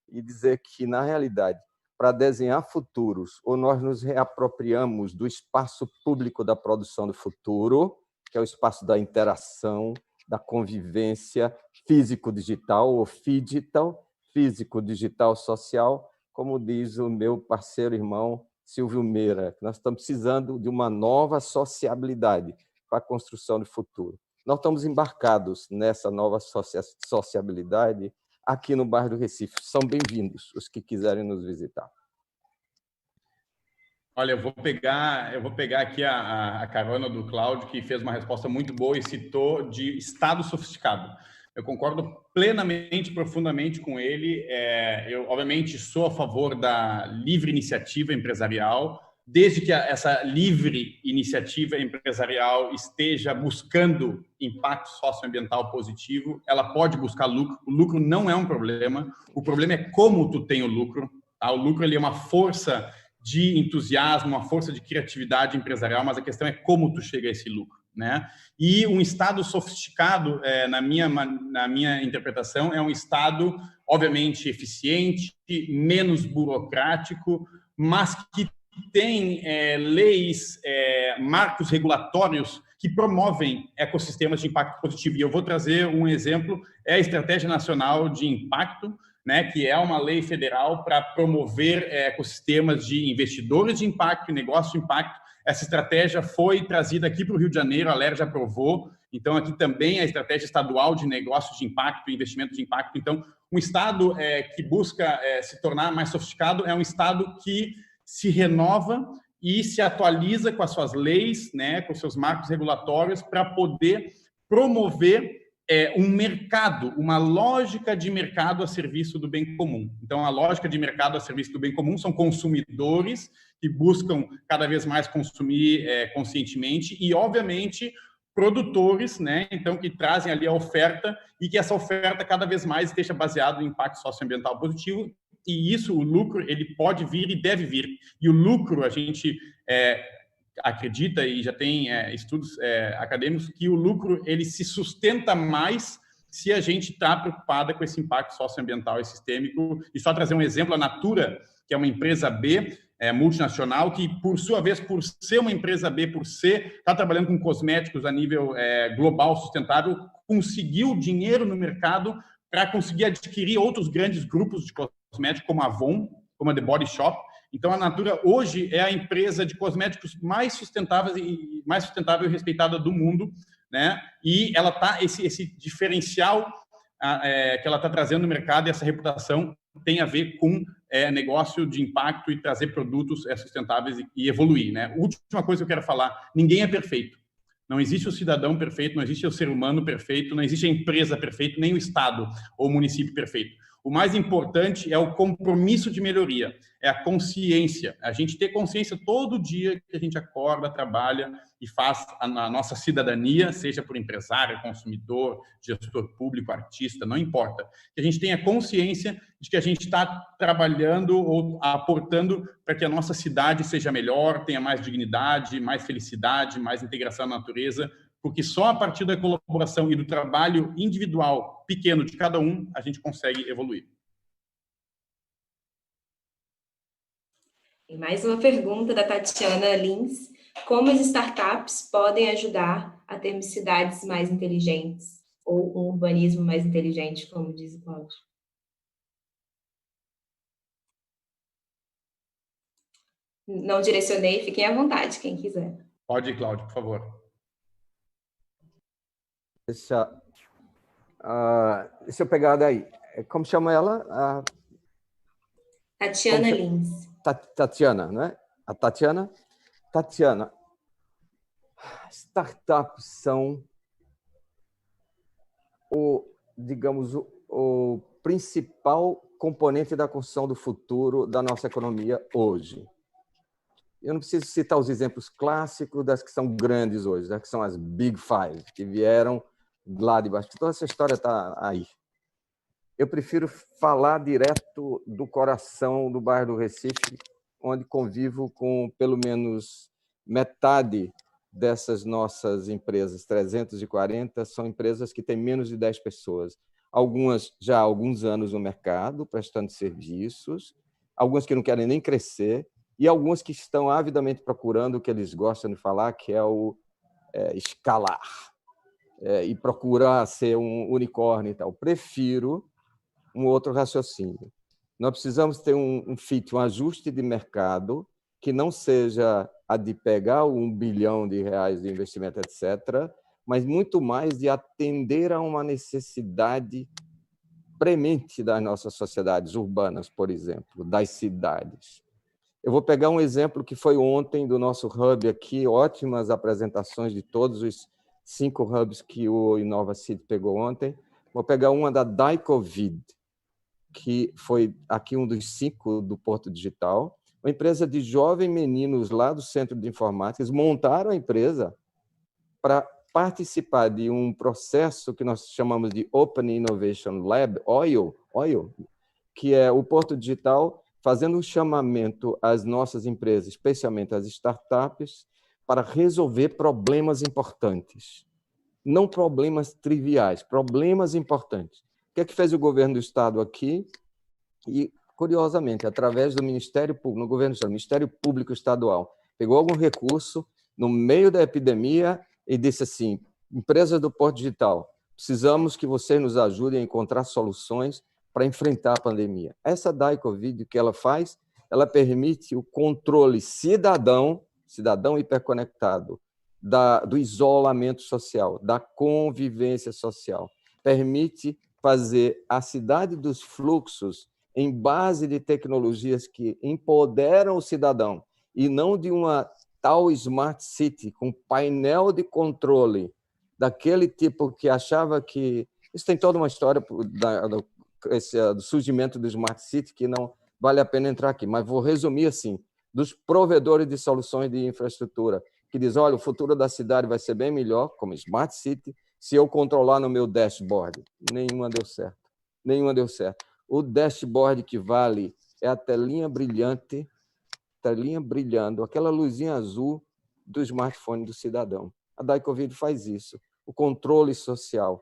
E dizer que, na realidade, para desenhar futuros, ou nós nos reapropriamos do espaço público da produção do futuro, que é o espaço da interação, da convivência físico-digital, ou FIDital, físico-digital social, como diz o meu parceiro irmão Silvio Meira, nós estamos precisando de uma nova sociabilidade para a construção do futuro. Nós estamos embarcados nessa nova sociabilidade aqui no bairro do Recife. São bem-vindos os que quiserem nos visitar. Olha, eu vou pegar aqui a carona do Cláudio, que fez uma resposta muito boa e citou de Estado sofisticado. Eu concordo plenamente, profundamente com ele. Eu, obviamente, sou a favor da livre iniciativa empresarial, desde que essa livre iniciativa empresarial esteja buscando impacto socioambiental positivo, ela pode buscar lucro. O lucro não é um problema. O problema é como tu tem o lucro. Tá? O lucro ele é uma força de entusiasmo, uma força de criatividade empresarial, mas a questão é como tu chega a esse lucro. né? E um Estado sofisticado, na minha interpretação, é um Estado, obviamente, eficiente, menos burocrático, mas que tem leis, marcos regulatórios que promovem ecossistemas de impacto positivo. E eu vou trazer um exemplo, é a Estratégia Nacional de Impacto, né, que é uma lei federal para promover ecossistemas de investidores de impacto e negócios de impacto. Essa estratégia foi trazida aqui para o Rio de Janeiro, a LER já aprovou. Então, aqui também a estratégia estadual de negócios de impacto e investimento de impacto. Então, um Estado que busca se tornar mais sofisticado é um Estado que se renova e se atualiza com as suas leis, né, com seus marcos regulatórios, para poder promover um mercado, uma lógica de mercado a serviço do bem comum. Então, a lógica de mercado a serviço do bem comum são consumidores que buscam cada vez mais consumir conscientemente e, obviamente, produtores, né? Então, que trazem ali a oferta e que essa oferta cada vez mais esteja baseada em impacto socioambiental positivo. E isso, o lucro, ele pode vir e deve vir. E o lucro, a gente acredita e já tem estudos acadêmicos que o lucro ele se sustenta mais se a gente está preocupada com esse impacto socioambiental e sistêmico. E só trazer um exemplo, a Natura, que é uma empresa B, multinacional, que, por sua vez, por ser uma empresa B, por está trabalhando com cosméticos a nível global sustentável, conseguiu dinheiro no mercado para conseguir adquirir outros grandes grupos de cosméticos, como a Avon, como a The Body Shop. Então, a Natura hoje é a empresa de cosméticos mais sustentável e respeitada do mundo, né? E ela tá esse diferencial que ela está trazendo no mercado e essa reputação tem a ver com negócio de impacto e trazer produtos sustentáveis e evoluir, né? Última coisa que eu quero falar: ninguém é perfeito. Não existe o cidadão perfeito, não existe o ser humano perfeito, não existe a empresa perfeita, nem o Estado ou o município perfeito. O mais importante é o compromisso de melhoria, é a consciência. A gente ter consciência todo dia que a gente acorda, trabalha e faz a nossa cidadania, seja por empresário, consumidor, gestor público, artista, não importa. Que a gente tenha consciência de que a gente está trabalhando ou aportando para que a nossa cidade seja melhor, tenha mais dignidade, mais felicidade, mais integração na natureza, porque só a partir da colaboração e do trabalho individual pequeno de cada um a gente consegue evoluir. E mais uma pergunta da Tatiana Lins: como as startups podem ajudar a termos cidades mais inteligentes ou um urbanismo mais inteligente, como diz o Cláudio? Não direcionei, fiquem à vontade, quem quiser. Pode ir, Cláudio, por favor. Deixa eu pegar daí. Como chama ela? Tatiana Lins. Tatiana, né? A Tatiana? Tatiana, startups são o principal componente da construção do futuro da nossa economia hoje. Eu não preciso citar os exemplos clássicos das que são grandes hoje, das que são as Big Five, que vieram lá de baixo. Toda essa história está aí. Eu prefiro falar direto do coração do bairro do Recife, onde convivo com pelo menos metade dessas nossas empresas, 340, são empresas que têm menos de 10 pessoas. Algumas já há alguns anos no mercado, prestando serviços, algumas que não querem nem crescer, e algumas que estão avidamente procurando o que eles gostam de falar, que é o escalar, e procurar ser um unicórnio e tal. Prefiro um outro raciocínio. Nós precisamos ter um fit, um ajuste de mercado que não seja a de pegar R$1 bilhão de investimento, etc., mas muito mais de atender a uma necessidade premente das nossas sociedades urbanas, por exemplo, das cidades. Eu vou pegar um exemplo que foi ontem do nosso hub aqui, ótimas apresentações de todos os 5 hubs que o Inova City pegou ontem. Vou pegar uma da Daicovid, que foi aqui um dos 5 do Porto Digital, uma empresa de jovens meninos lá do Centro de Informática. Eles montaram a empresa para participar de um processo que nós chamamos de Open Innovation Lab, OIL, que é o Porto Digital fazendo um chamamento às nossas empresas, especialmente às startups, para resolver problemas importantes. Não problemas triviais, problemas importantes. O que é que fez o governo do Estado aqui? E, curiosamente, através do Ministério Público, no governo do Estado, Ministério Público Estadual, pegou algum recurso no meio da epidemia e disse assim, empresas do Porto Digital, precisamos que vocês nos ajudem a encontrar soluções para enfrentar a pandemia. Essa DAI Covid, o que ela faz? Ela permite o controle cidadão hiperconectado, do isolamento social, da convivência social. Permite fazer a cidade dos fluxos em base de tecnologias que empoderam o cidadão e não de uma tal Smart City com painel de controle daquele tipo que achava que... Isso tem toda uma história do surgimento do Smart City que não vale a pena entrar aqui, mas vou resumir assim, dos provedores de soluções de infraestrutura, que diz, olha, o futuro da cidade vai ser bem melhor, como Smart City, se eu controlar no meu dashboard. Nenhuma deu certo. Nenhuma deu certo. O dashboard que vale é a telinha brilhante, telinha brilhando, aquela luzinha azul do smartphone do cidadão. A DAI Covid faz isso. O controle social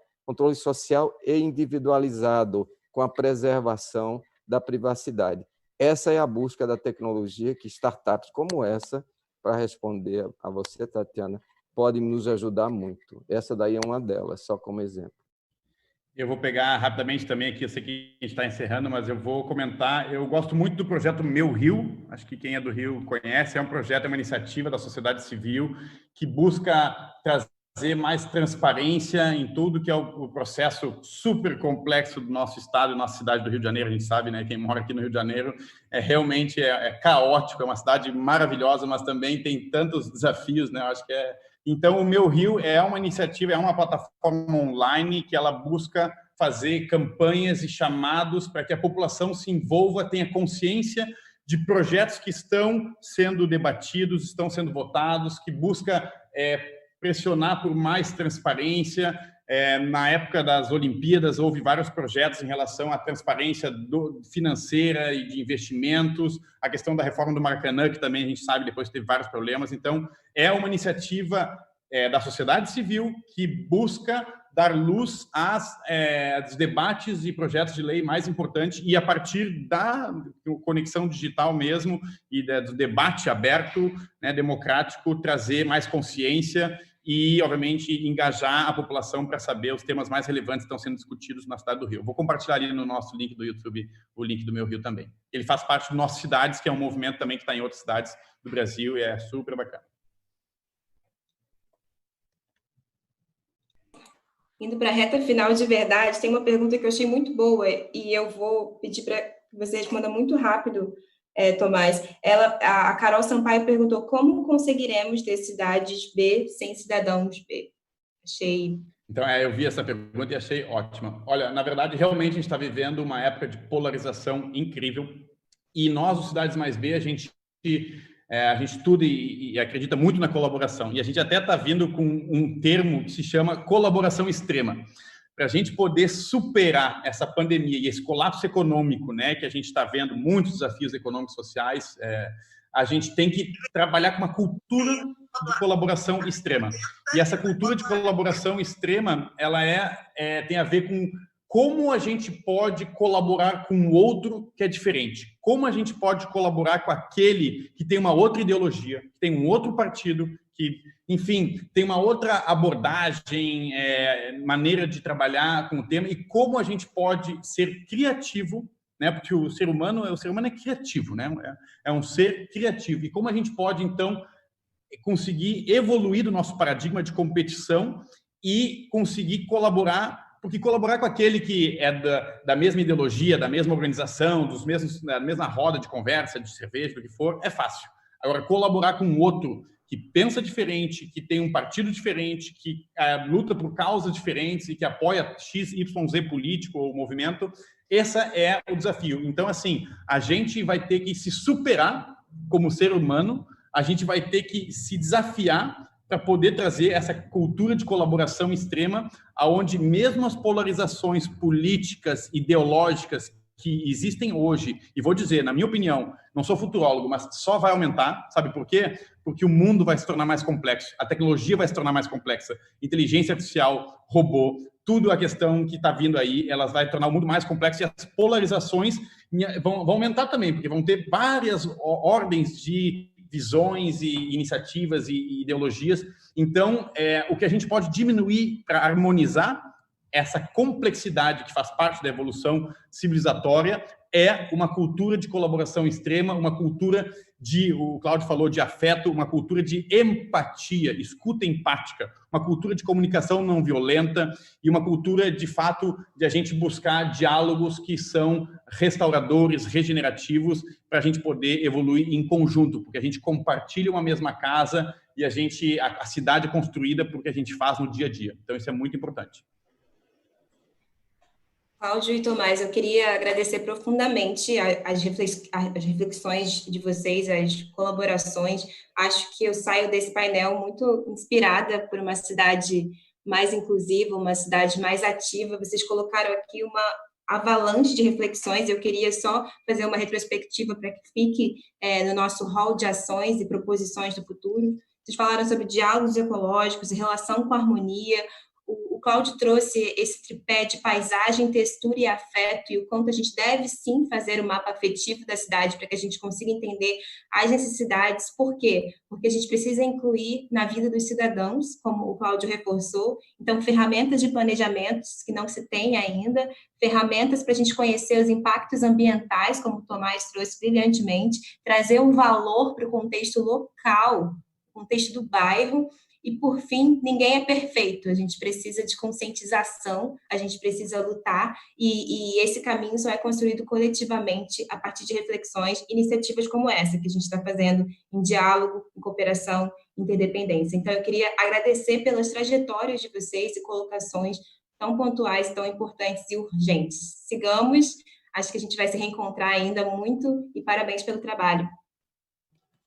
e individualizado, com a preservação da privacidade. Essa é a busca da tecnologia que startups como essa, para responder a você, Tatiana, podem nos ajudar muito. Essa daí é uma delas, só como exemplo. Eu vou pegar rapidamente também aqui, eu sei que a gente está encerrando, mas eu vou comentar. Eu gosto muito do projeto Meu Rio, acho que quem é do Rio conhece, é um projeto, é uma iniciativa da sociedade civil que busca trazer mais transparência em tudo que é o processo super complexo do nosso estado e nossa cidade do Rio de Janeiro. A gente sabe, né? Quem mora aqui no Rio de Janeiro realmente caótico, é uma cidade maravilhosa, mas também tem tantos desafios, né? Eu acho que Então, o Meu Rio é uma iniciativa, é uma plataforma online que ela busca fazer campanhas e chamados para que a população se envolva, tenha consciência de projetos que estão sendo debatidos, estão sendo votados, que busca pressionar por mais transparência. Na época das Olimpíadas, houve vários projetos em relação à transparência financeira e de investimentos, a questão da reforma do Maracanã, que também a gente sabe depois teve vários problemas. Então, é uma iniciativa da sociedade civil que busca dar luz aos debates e projetos de lei mais importantes e, a partir da conexão digital mesmo e do debate aberto, né, democrático, trazer mais consciência e, obviamente, engajar a população para saber os temas mais relevantes que estão sendo discutidos na cidade do Rio. Vou compartilhar ali no nosso link do YouTube o link do Meu Rio também. Ele faz parte do Nossas Cidades, que é um movimento também que está em outras cidades do Brasil e é super bacana. Indo para a reta final de verdade, tem uma pergunta que eu achei muito boa e eu vou pedir para que você responda muito rápido, Tomás. A Carol Sampaio perguntou como conseguiremos ter cidades B sem cidadãos B. Achei... Então, eu vi essa pergunta e achei ótima. Olha, na verdade, realmente a gente está vivendo uma época de polarização incrível e nós, os Cidades Mais B, a gente estuda e acredita muito na colaboração. E a gente até está vindo com um termo que se chama colaboração extrema. Para a gente poder superar essa pandemia e esse colapso econômico, né, que a gente está vendo, muitos desafios econômicos e sociais, a gente tem que trabalhar com uma cultura de colaboração extrema. E essa cultura de colaboração extrema, ela tem a ver com como a gente pode colaborar com o outro que é diferente. Como a gente pode colaborar com aquele que tem uma outra ideologia, que tem um outro partido, que, enfim, tem uma outra abordagem, maneira de trabalhar com o tema, e como a gente pode ser criativo, né? Porque o ser humano é criativo, né? É um ser criativo. E como a gente pode, então, conseguir evoluir do nosso paradigma de competição e conseguir colaborar, porque colaborar com aquele que é da mesma ideologia, da mesma organização, da mesma roda de conversa, de cerveja, do que for, é fácil. Agora, colaborar com outro que pensa diferente, que tem um partido diferente, que luta por causas diferentes e que apoia X, Y, Z político ou movimento, esse é o desafio. Então, assim, a gente vai ter que se superar como ser humano, a gente vai ter que se desafiar para poder trazer essa cultura de colaboração extrema, aonde mesmo as polarizações políticas, ideológicas, que existem hoje, e vou dizer, na minha opinião, não sou futurólogo, mas só vai aumentar, sabe por quê? Porque o mundo vai se tornar mais complexo, a tecnologia vai se tornar mais complexa, inteligência artificial, robô, tudo a questão que está vindo aí, elas vai tornar o mundo mais complexo e as polarizações vão aumentar também, porque vão ter várias ordens de visões e iniciativas e ideologias. Então, o que a gente pode diminuir para harmonizar essa complexidade que faz parte da evolução civilizatória é uma cultura de colaboração extrema, uma cultura o Cláudio falou de afeto, uma cultura de empatia, escuta empática, uma cultura de comunicação não violenta e uma cultura, de fato, de a gente buscar diálogos que são restauradores, regenerativos, para a gente poder evoluir em conjunto, porque a gente compartilha uma mesma casa e a cidade é construída porque a gente faz no dia a dia. Então, isso é muito importante. Cláudio e Tomás, eu queria agradecer profundamente as reflexões de vocês, as colaborações. Acho que eu saio desse painel muito inspirada por uma cidade mais inclusiva, uma cidade mais ativa. Vocês colocaram aqui uma avalanche de reflexões. Eu queria só fazer uma retrospectiva para que fique no nosso hall de ações e proposições do futuro. Vocês falaram sobre diálogos ecológicos, relação com a harmonia. O Cláudio trouxe esse tripé de paisagem, textura e afeto, e o quanto a gente deve, sim, fazer o mapa afetivo da cidade para que a gente consiga entender as necessidades. Por quê? Porque a gente precisa incluir na vida dos cidadãos, como o Cláudio reforçou, então, ferramentas de planejamento que não se tem ainda, ferramentas para a gente conhecer os impactos ambientais, como o Tomás trouxe brilhantemente, trazer um valor para o contexto local, contexto do bairro. E, por fim, ninguém é perfeito, a gente precisa de conscientização, a gente precisa lutar, e esse caminho só é construído coletivamente a partir de reflexões, iniciativas como essa, que a gente está fazendo em diálogo, em cooperação, interdependência. Então, eu queria agradecer pelas trajetórias de vocês e colocações tão pontuais, tão importantes e urgentes. Sigamos, acho que a gente vai se reencontrar ainda muito, e parabéns pelo trabalho.